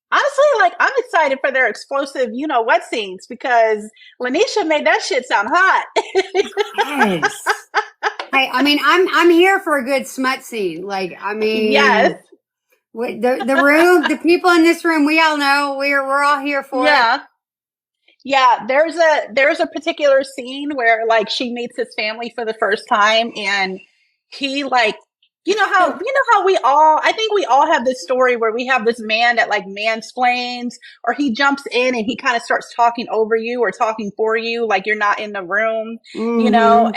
Honestly, like, I'm excited for their explosive, you know what scenes, because LaNecia made that shit sound hot. Yes. Hey, I mean, I'm here for a good smut scene. Like, I mean, yes. The room, the people in this room, we all know we're all here for it. Yeah, there's a particular scene where like she meets his family for the first time, and he like, you know how I think we all have this story where we have this man that like mansplains, or he jumps in and he kind of starts talking over you or talking for you like you're not in the room, you know,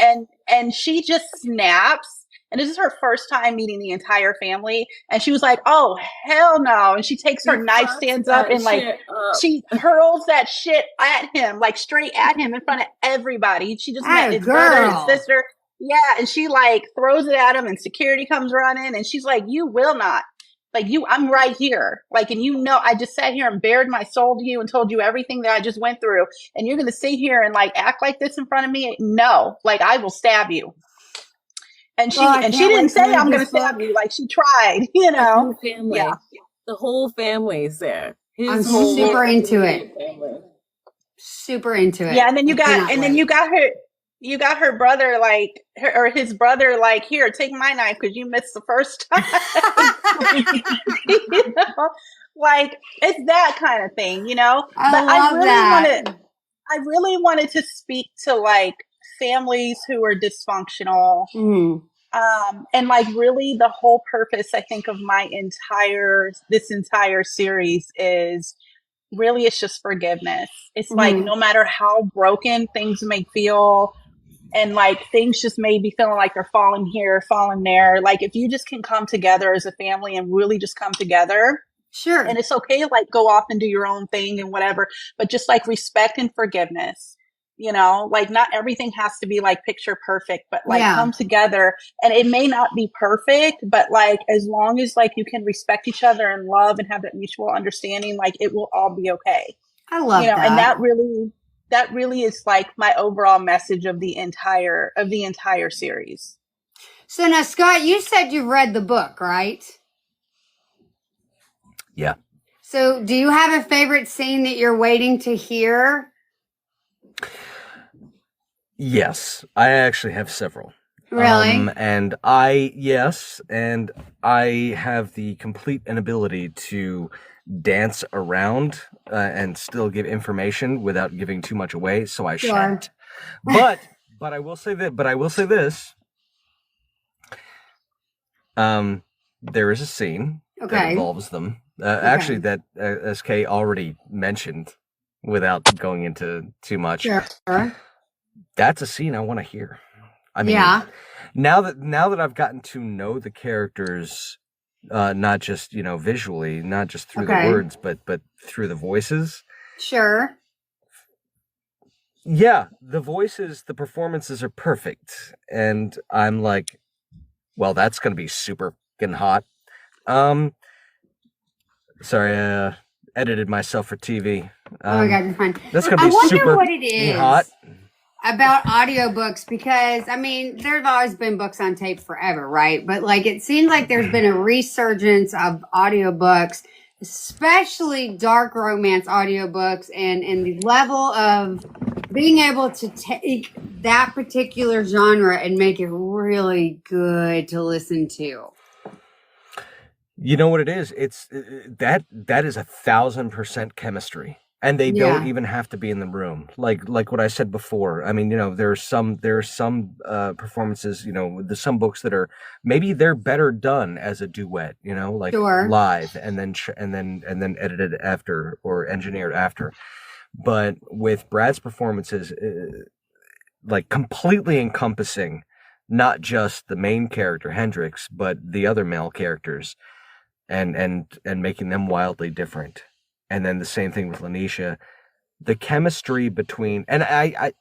and she just snaps. And this is her first time meeting the entire family. And she was like, oh, hell no. And she takes her knife, stands up, and like, she hurls that shit at him, like straight at him in front of everybody. She just met his brother and sister. Yeah. And she like throws it at him, and security comes running, and she's like, you will not. Like I'm right here. Like, and you know, I just sat here and bared my soul to you and told you everything that I just went through. And you're going to sit here and like act like this in front of me? No, like I will stab you. And she didn't say I'm going to stab you. Like she tried, you know. The whole family. Yeah. The whole family's there. I'm super into it. Super into it. Yeah, and then you got her brother like his brother like, here, take my knife because you missed the first time. You know? Like it's that kind of thing, you know. I really wanted to speak to like families who are dysfunctional. And like really the whole purpose, I think, of this entire series is really, it's just forgiveness. It's like, no matter how broken things may feel, and like things just may be feeling like they're falling here, falling there. Like if you just can come together as a family and really just come together. Sure. And it's okay to like go off and do your own thing and whatever, but just like respect and forgiveness, you know, like not everything has to be like picture perfect, but like come together, and it may not be perfect, but like, as long as like you can respect each other and love and have that mutual understanding, like it will all be okay. I love that. And that really is like my overall message of the entire series. So now, Scott, you said you read the book, right? Yeah. So do you have a favorite scene that you're waiting to hear? Yes, I actually have several. Really? And I have the complete inability to dance around and still give information without giving too much away, so I shan't. But I will say that. But I will say this. There is a scene that involves them. Actually, that SK already mentioned without going into too much. Sure. That's a scene I want to hear. I mean, now that I've gotten to know the characters, not just visually, not just through the words, but through the voices. Sure. Yeah, the voices, the performances are perfect, and I'm like, well, that's gonna be super fucking hot. Sorry, I edited myself for TV. Oh my God, you're fine. That's gonna be super what it is hot about audiobooks, because I mean, there's always been books on tape forever, right? But like, it seems like there's been a resurgence of audiobooks, especially dark romance audiobooks, and the level of being able to take that particular genre and make it really good to listen to. You know what it is? It's that is 1,000% chemistry, and they don't even have to be in the room. Like what I said before. I mean, there are some performances. There's some books that are maybe they're better done as a duet. Like live and then edited after or engineered after. But with Brad's performances, like completely encompassing not just the main character Hendrix, but the other male characters. And making them wildly different. And then the same thing with LaNecia. The chemistry between, and I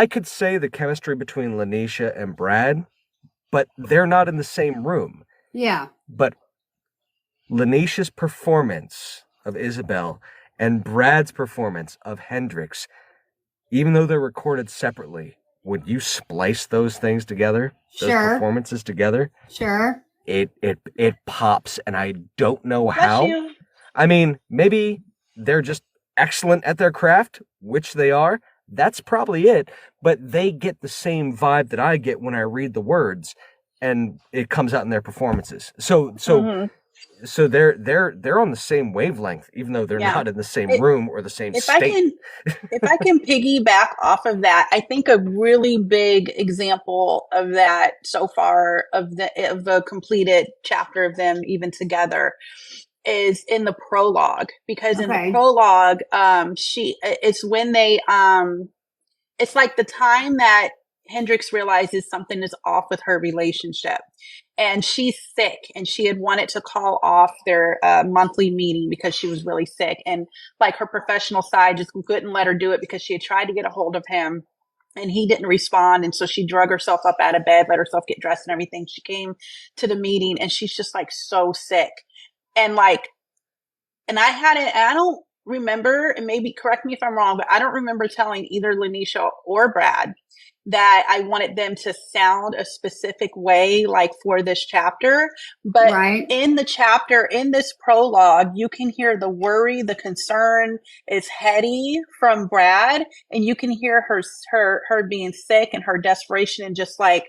could say the chemistry between LaNecia and Brad, but they're not in the same room. Yeah. But LaNecia's performance of Isabel and Brad's performance of Hendrix, even though they're recorded separately, when you splice those things together, those performances together, it pops, and I don't know how. I mean, maybe they're just excellent at their craft, which they are. That's probably it. But they get the same vibe that I get when I read the words, and it comes out in their performances. So they're on the same wavelength, even though they're not in the same room or the same state. If I can piggyback off of that, I think a really big example of that so far of the completed chapter of them even together is in the prologue, because in the prologue, it's when they it's like the time that Hendrix realizes something is off with her relationship, and she's sick, and she had wanted to call off their monthly meeting because she was really sick, and like her professional side just couldn't let her do it because she had tried to get a hold of him and he didn't respond. And so she drug herself up out of bed, let herself get dressed and everything. She came to the meeting and she's just like so sick. And like, and I don't remember, and maybe correct me if I'm wrong, but I don't remember telling either LaNecia or Brad that I wanted them to sound a specific way, like for this chapter. But in the chapter, in this prologue, you can hear the worry, the concern is heady from Brad, and you can hear her being sick and her desperation and just like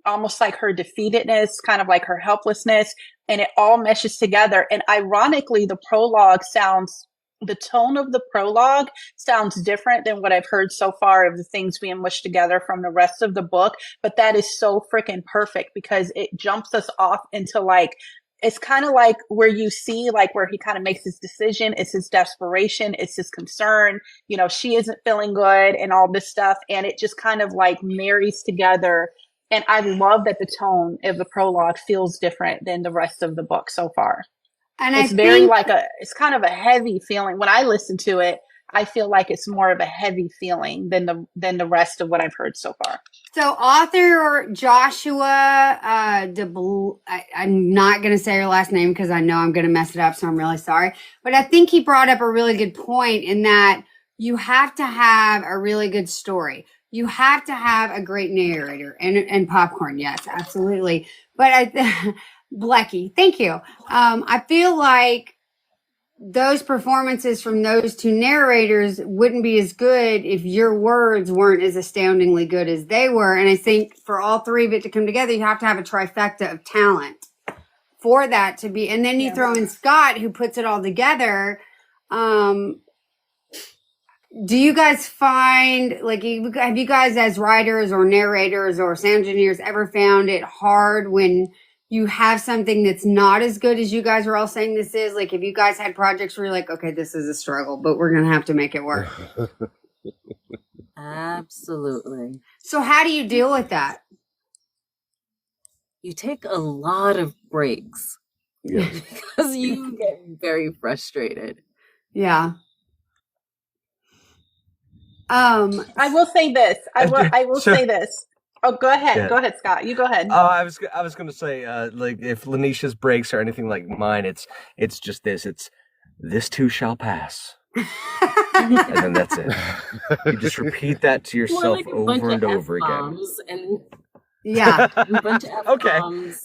almost like her defeatedness, kind of like her helplessness, and it all meshes together. And ironically, the prologue sounds the tone of the prologue sounds different than what I've heard so far of the things being mushed together from the rest of the book. But that is so freaking perfect because it jumps us off into like, it's kind of like where you see like where he kind of makes his decision. It's his desperation. It's his concern. You know, she isn't feeling good and all this stuff. And it just kind of like marries together. And I love that the tone of the prologue feels different than the rest of the book so far. And it's very like it's kind of a heavy feeling. When I listen to it, I feel like it's more of a heavy feeling than the rest of what I've heard so far. So author Joshua, I'm not going to say your last name because I know I'm going to mess it up. So I'm really sorry. But I think he brought up a really good point in that you have to have a really good story. You have to have a great narrator and popcorn. Yes, absolutely. But Blecky, thank you. I feel like those performances from those two narrators wouldn't be as good if your words weren't as astoundingly good as they were. And I think for all three of it to come together, you have to have a trifecta of talent for that to be. And then you throw in Scott, who puts it all together. Do you guys find, like, have you guys as writers or narrators or sound engineers ever found it hard when you have something that's not as good as you guys are all saying this is? Like, have you guys had projects where you're like, okay, this is a struggle, but we're going to have to make it work? Absolutely. So how do you deal with that? You take a lot of breaks. Yeah. Because you get very frustrated. Yeah. I will say this. I will say this. Oh, go ahead. Yeah. Go ahead, Scott. You go ahead. Oh, I was going to say, like, if LaNecia's breaks are anything like mine, it's just this. It's this too shall pass, and then that's it. You just repeat that to yourself like over and over again. Yeah, a bunch of F-bombs.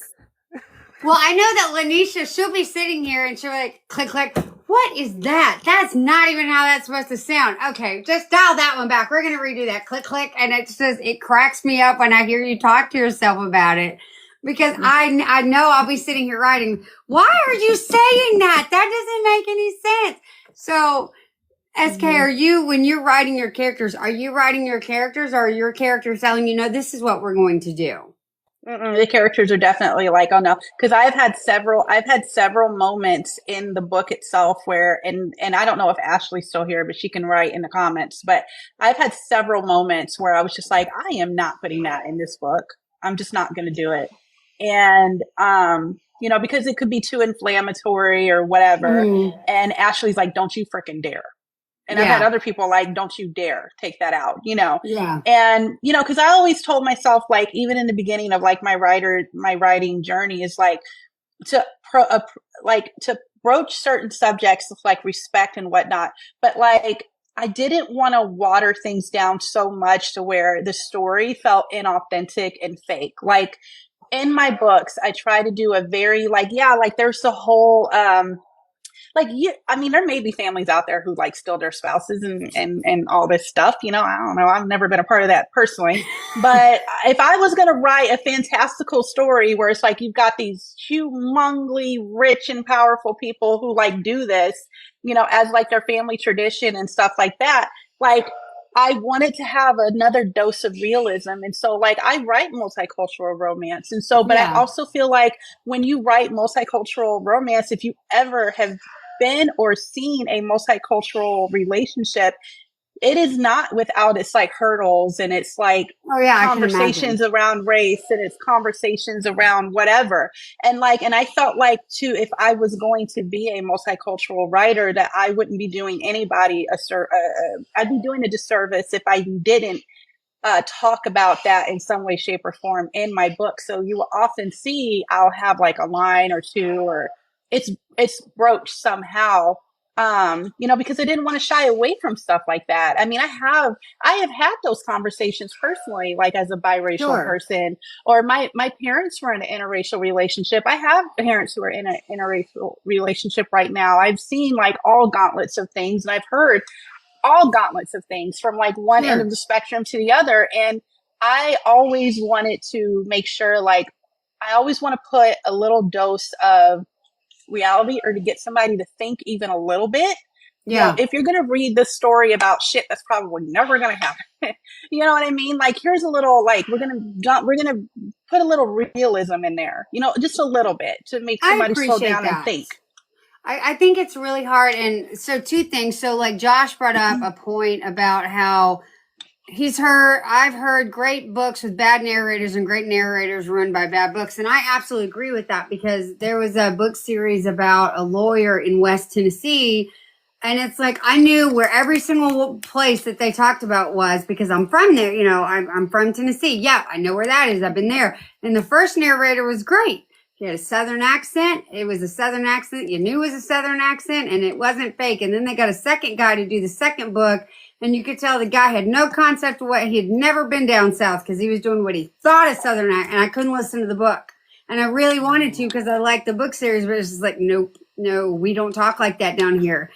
Well, I know that LaNecia, she'll be sitting here and she'll be like, click, click. What is that? That's not even how that's supposed to sound. Okay, just dial that one back. We're going to redo that. Click, click. And it cracks me up when I hear you talk to yourself about it. Because I know I'll be sitting here writing, why are you saying that? That doesn't make any sense. So, SK, are you, when you're writing your characters, are you writing your characters or are your characters telling you, no, this is what we're going to do? The characters are definitely like, oh no, because I've had several moments in the book itself where, and I don't know if Ashley's still here, but she can write in the comments, but I've had several moments where I was just like, I am not putting that in this book. I'm just not going to do it. And, you know, because it could be too inflammatory or whatever. And Ashley's like, don't you freaking dare. And I've had other people like, don't you dare take that out, you know? Yeah. And, you know, cause I always told myself, like, even in the beginning of like my writing journey is like to broach certain subjects with like respect and whatnot. But like, I didn't want to water things down so much to where the story felt inauthentic and fake. Like in my books, I try to do a very like, there's the whole, I mean, there may be families out there who like steal their spouses and all this stuff, you know, I don't know. I've never been a part of that personally, but if I was going to write a fantastical story where it's like, you've got these humongly rich and powerful people who like do this, you know, as like their family tradition and stuff like that, like I wanted to have another dose of realism. And so like I write multicultural romance. And so, but I also feel like when you write multicultural romance, if you ever have been or seen a multicultural relationship, it is not without its like hurdles and it's like conversations around race and it's conversations around whatever. And like, and I felt like too, if I was going to be a multicultural writer, that I wouldn't be doing anybody I'd be doing a disservice if I didn't talk about that in some way, shape, or form in my book. So you will often see I'll have like a line or two, or it's broached somehow, you know, because I didn't want to shy away from stuff like that. I mean, I have had those conversations personally, like as a biracial person, or my parents were in an interracial relationship. I have parents who are in an interracial relationship right now. I've seen like all gauntlets of things, and I've heard all gauntlets of things from like one end of the spectrum to the other. And I always wanted to make sure, like, I always want to put a little dose of reality, or to get somebody to think even a little bit, Yeah. If you're going to read this story about shit that's probably never going to happen, you know what I mean? Like, here's a little, like, we're going to put a little realism in there, just a little bit to make somebody slow down and think. I think it's really hard. And so 2 things. So like Josh brought up a point about how I've heard great books with bad narrators and great narrators ruined by bad books. And I absolutely agree with that, because there was a book series about a lawyer in West Tennessee. And it's like, I knew where every single place that they talked about was, because I'm from there, I'm from Tennessee. Yeah, I know where that is. I've been there. And the first narrator was great. He had a Southern accent. It was a Southern accent. You knew it was a Southern accent, and it wasn't fake. And then they got a second guy to do the second book. And you could tell the guy had no concept of what, he had never been down south, because he was doing what he thought a Southern accent. And I couldn't listen to the book. And I really wanted to, because I liked the book series, but it's just like, nope, no, we don't talk like that down here.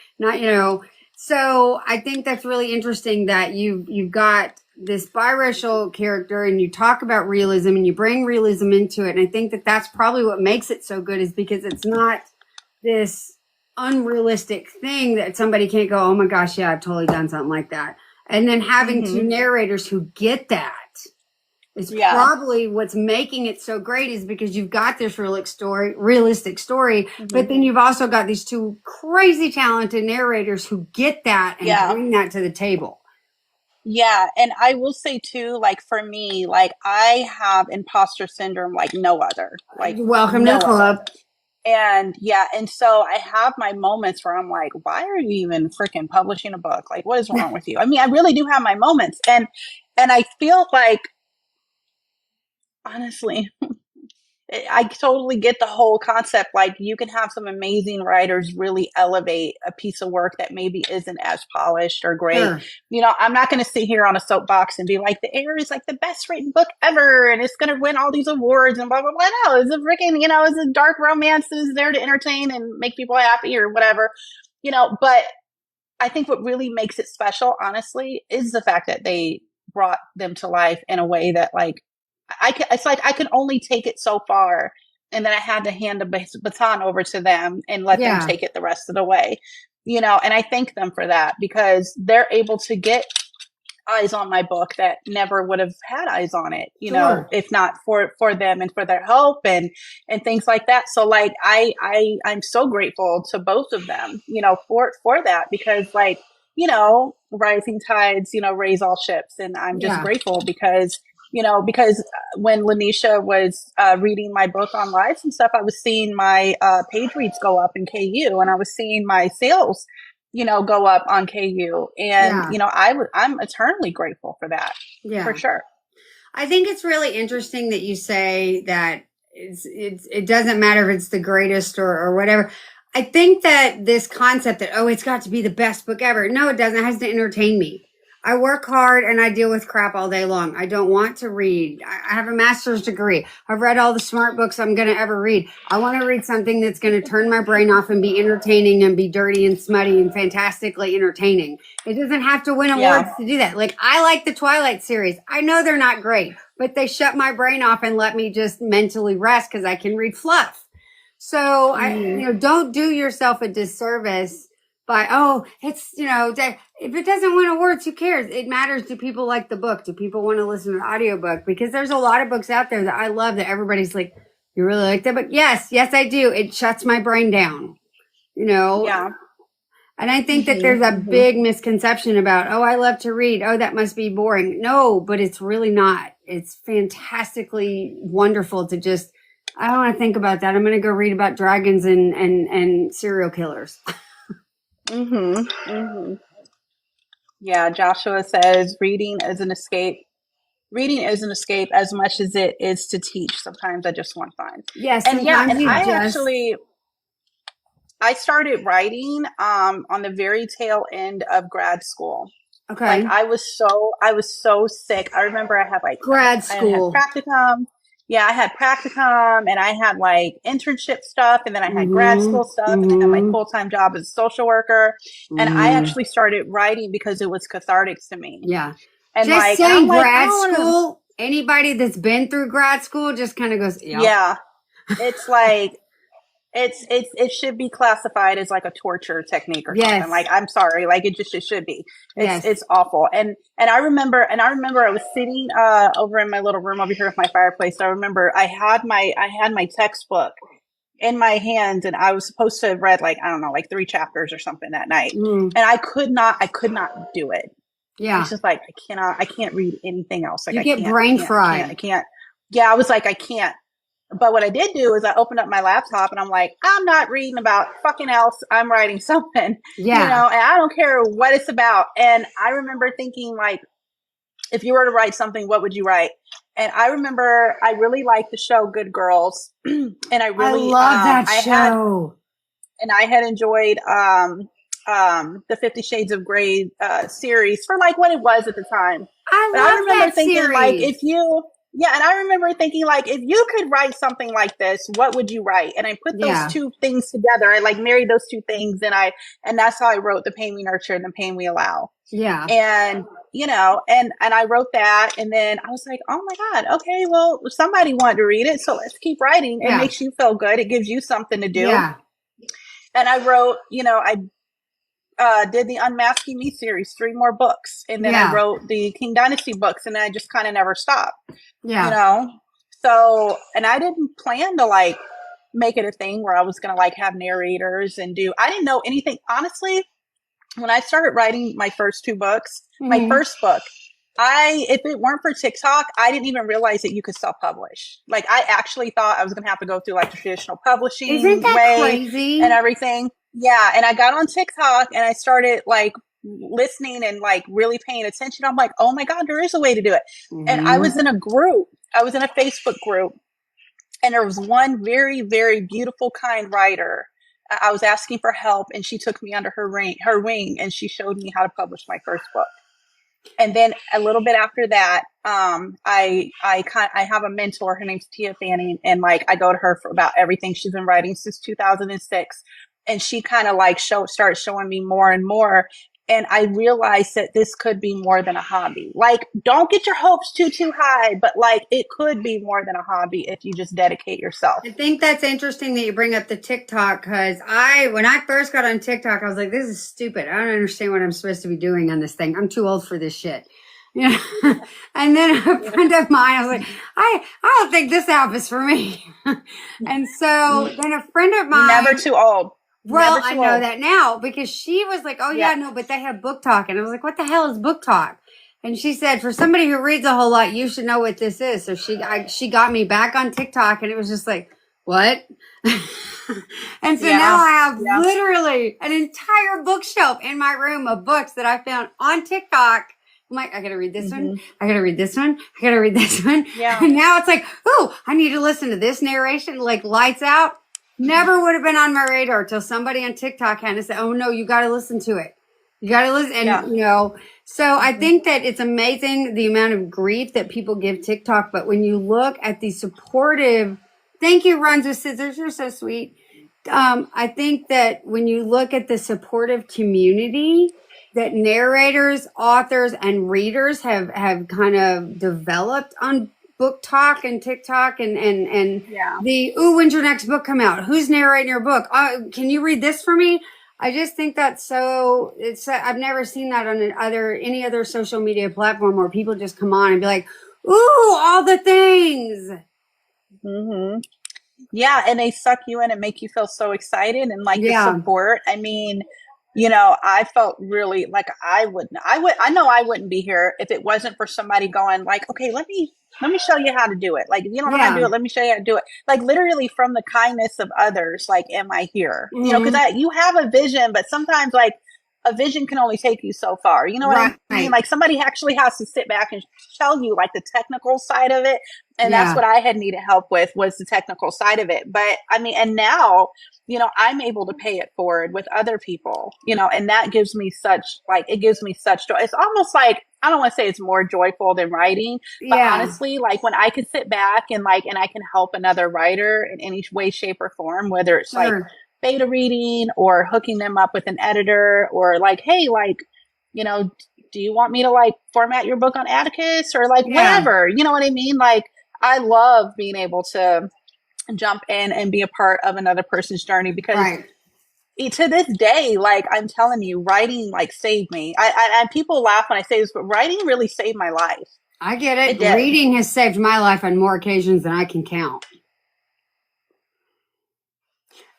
So I think that's really interesting that you've got this biracial character, and you talk about realism, and you bring realism into it. And I think that that's probably what makes it so good, is because it's not this unrealistic thing that somebody can't go, oh my gosh, yeah, I've totally done something like that. And then having 2 narrators who get that is probably what's making it so great, is because you've got this realistic story, but then you've also got these 2 crazy talented narrators who get that and bring that to the table. Yeah. And I will say too, like, for me, like, I have imposter syndrome like no other. Like, welcome to the club. And and so I have my moments where I'm like, why are you even freaking publishing a book? Like, what is wrong with you? I mean, I really do have my moments. And I feel like, honestly, I totally get the whole concept. Like, you can have some amazing writers really elevate a piece of work that maybe isn't as polished or great. Sure. I'm not going to sit here on a soapbox and be like, The Heir is like the best written book ever, and it's going to win all these awards and blah, blah, blah. No, it's a freaking, it's a dark romance that is there to entertain and make people happy or whatever, but I think what really makes it special, honestly, is the fact that they brought them to life in a way that, like, it's like I can only take it so far, and then I had to hand the baton over to them and let them take it the rest of the way, and I thank them for that, because they're able to get eyes on my book that never would have had eyes on it, if not for them and for their help and things like that. So like, I'm so grateful to both of them, for that, because like, rising tides, raise all ships. And I'm just grateful because when LaNecia was reading my book on lives and stuff, I was seeing my page reads go up in KU, and I was seeing my sales, go up on KU. And, I'm eternally grateful for that, for sure. I think it's really interesting that you say that it doesn't matter if it's the greatest or whatever. I think that this concept that, it's got to be the best book ever. No, it doesn't. It has to entertain me. I work hard and I deal with crap all day long. I don't want to read. I have a master's degree. I've read all the smart books I'm going to ever read. I want to read something that's going to turn my brain off and be entertaining and be dirty and smutty and fantastically entertaining. It doesn't have to win awards to do that. Like, I like the Twilight series. I know they're not great, but they shut my brain off and let me just mentally rest because I can read fluff. So don't do yourself a disservice by, it's, if it doesn't win awards, who cares? It matters. Do people like the book? Do people want to listen to an audiobook? Because there's a lot of books out there that I love that everybody's like, you really like that book? Yes, I do. It shuts my brain down, Yeah. And I think that there's a big misconception about, I love to read. That must be boring. No, but it's really not. It's fantastically wonderful to just, I don't want to think about that. I'm going to go read about dragons and serial killers. Yeah, Joshua says reading is an escape. Reading is an escape as much as it is to teach. Sometimes I just want fun. Yes, and I started writing on the very tail end of grad school. Okay. Like I was so sick. I remember I had grad school. I had practicum. Yeah, I had practicum and I had like internship stuff, and then I had grad school stuff, and I had my full-time job as a social worker. And I actually started writing because it was cathartic to me. Yeah. And just saying grad school, anybody that's been through grad school just kind of goes, yeah. It's like, it should be classified as like a torture technique or Yes. something. Like, I'm sorry, like it should be. Yes. It's awful. And I remember I was sitting over in my little room over here with my fireplace. I remember I had my textbook in my hands, and I was supposed to have read like, I don't know, like 3 chapters or something that night. And I could not do it. Yeah. It's just like, I can't read anything else. Like, you get brain fried. I can't. Yeah, I was like, I can't. But what I did do is I opened up my laptop and I'm like, I'm not reading about fucking else. I'm writing something, Yeah. you know, and I don't care what it's about. And I remember thinking, like, if you were to write something, what would you write? And I remember I really liked the show Good Girls. And I love that show. I had enjoyed the 50 Shades of Grey series for like what it was at the time. I remember thinking series. like, and I remember thinking like, if you could write something like this, what would you write? And I put those 2 things together. I like married those 2 things, and that's how I wrote The Pain We Nurture and The Pain We Allow. Yeah. And you know, and I wrote that, and then I was like, oh my God, okay, well, somebody wanted to read it, so let's keep writing. It makes you feel good. It gives you something to do. Yeah. And I wrote, you know, I did the Unmasking Me series, 3 more books. And then I wrote the King Dynasty books, and I just kind of never stopped. Yeah. You know? So, and I didn't plan to like make it a thing where I was going to like have narrators and I didn't know anything. Honestly, when I started writing my first 2 books, my first book, if it weren't for TikTok, I didn't even realize that you could self-publish. Like, I actually thought I was going to have to go through like the traditional publishing Isn't that way crazy? and everything. Yeah. And I got on TikTok and I started like listening and like really paying attention. I'm like, oh my God, there is a way to do it. And I was in a group. I was in a Facebook group, and there was one very, very beautiful, kind writer. I was asking for help, and she took me under her wing, and she showed me how to publish my first book. And then a little bit after that, I have a mentor. Her name's Tia Fanning, and like I go to her for about everything. She's been writing since 2006, and she kind of like started showing me more and more. And I realized that this could be more than a hobby. Like, don't get your hopes too high, but like it could be more than a hobby if you just dedicate yourself. I think that's interesting that you bring up the TikTok, because when I first got on TikTok, I was like, this is stupid. I don't understand what I'm supposed to be doing on this thing. I'm too old for this shit. Yeah. And then a friend of mine, I was like, I don't think this app is for me. And so then a friend of mine. You're never too old. Well, I know that now, because she was like, oh yeah, no, but they have book talk. And I was like, what the hell is book talk? And she said, for somebody who reads a whole lot, you should know what this is. So she got me back on TikTok, and it was just like, what? And so now I have literally an entire bookshelf in my room of books that I found on TikTok. I'm like, I gotta read this one. I gotta read this one. I gotta read this one. Yeah. And now it's like, oh, I need to listen to this narration, like lights out. Never would have been on my radar till somebody on TikTok had to say, oh no, you got to listen to it. You got to listen. And, you know, so I think that it's amazing the amount of grief that people give TikTok. But when you look at the supportive, thank you, Runs with Scissors. You're so sweet. I think that when you look at the supportive community that narrators, authors, and readers have kind of developed on book talk and TikTok and when's your next book come out? Who's narrating your book? Can you read this for me? I just think that's I've never seen that on any other social media platform where people just come on and be like, ooh, all the things. Mm-hmm. Yeah. And they suck you in and make you feel so excited and like the support. I mean, you know, I felt really like I know I wouldn't be here if it wasn't for somebody going like, okay, let me show you how to do it. Like, if you don't know how to do it, let me show you how to do it. Like, literally from the kindness of others, like, am I here? You know, because you have a vision, but sometimes like a vision can only take you so far. You know what I mean? Like, somebody actually has to sit back and tell you like the technical side of it. And that's what I had needed help with, was the technical side of it. But I mean, and now, you know, I'm able to pay it forward with other people, you know, and that gives me such joy. It's almost like, I don't want to say it's more joyful than writing, but honestly, like when I can sit back and I can help another writer in any way, shape, or form, whether it's like beta reading or hooking them up with an editor, or like, hey, like, you know, do you want me to like format your book on Atticus or like whatever, you know what I mean? Like, I love being able to jump in and be a part of another person's journey, because Right. to this day, like I'm telling you, writing like saved me. And people laugh when I say this, but writing really saved my life. I get it. It did. Reading has saved my life on more occasions than I can count.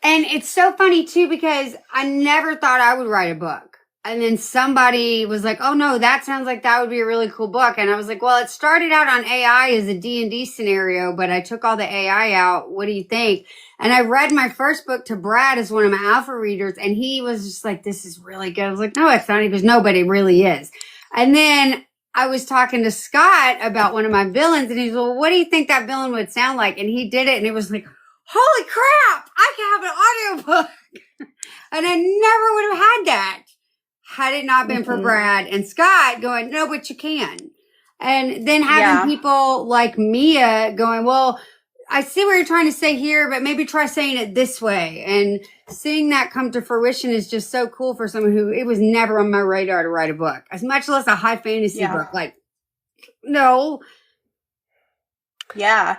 And it's so funny too, because I never thought I would write a book. And then somebody was like, oh no, that sounds like that would be a really cool book. And I was like, well, it started out on AI as a D&D scenario, but I took all the AI out. What do you think? And I read my first book to Brad as one of my alpha readers. And he was just like, this is really good. I was like, no, it's not. He goes, no, but it really is. And then I was talking to Scott about one of my villains, and he's like, well, what do you think that villain would sound like? And he did it, and it was like, holy crap, I can have an audiobook. And I never would have had that had it not been for Brad and Scott going, no, but you can. And then having people like Mia going, well, I see what you're trying to say here, but maybe try saying it this way. And seeing that come to fruition is just so cool for someone who, it was never on my radar to write a book, as much less a high fantasy book. Like, no. Yeah.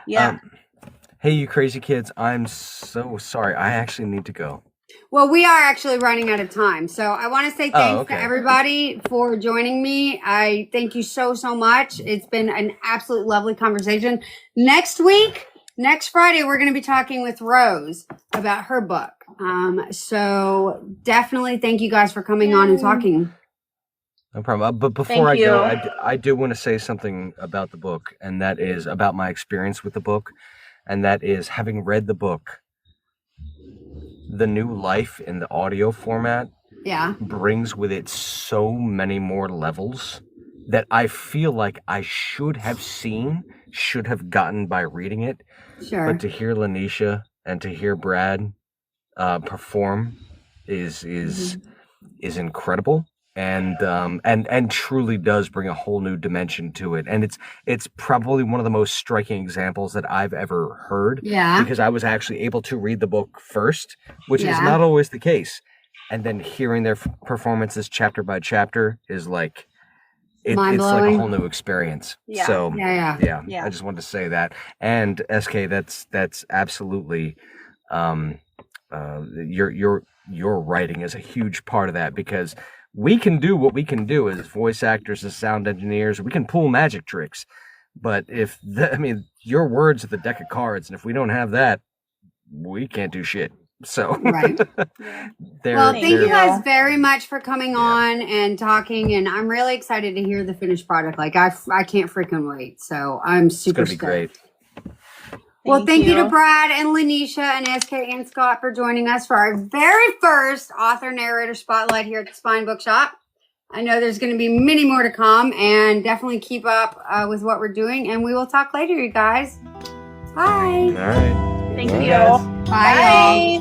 Hey, you crazy kids. I'm so sorry. I actually need to go. Well, we are actually running out of time. So I want to say thanks to everybody for joining me. I thank you so, so much. It's been an absolute lovely conversation. Next Friday, we're going to be talking with Rose about her book. So definitely thank you guys for coming on and talking. No problem. But before I go, I do want to say something about the book, and that is about my experience with the book. And that is, having read the book, the new life in the audio format brings with it so many more levels that I feel like I should have gotten by reading it. Sure. But to hear LaNecia and to hear Brad perform is incredible. And truly does bring a whole new dimension to it. And it's probably one of the most striking examples that I've ever heard. Yeah. Because I was actually able to read the book first, which is not always the case. And then hearing their performances chapter by chapter is like, it's like a whole new experience. Yeah. So Yeah. I just wanted to say that. And SK, that's absolutely, your writing is a huge part of that, because we can do what we can do as voice actors, as sound engineers. We can pull magic tricks. But your words are the deck of cards, and if we don't have that, we can't do shit. So, right. Well, thank you guys very much for coming on and talking, and I'm really excited to hear the finished product. Like, I can't freaking wait. So I'm super stoked. It's gonna be great. Well, thank you to Brad and LaNecia and SK and Scott for joining us for our very first author narrator spotlight here at the Spine Bookshop. I know there's going to be many more to come, and definitely keep up with what we're doing. And we will talk later, you guys. Bye. All right. Thank you. Bye.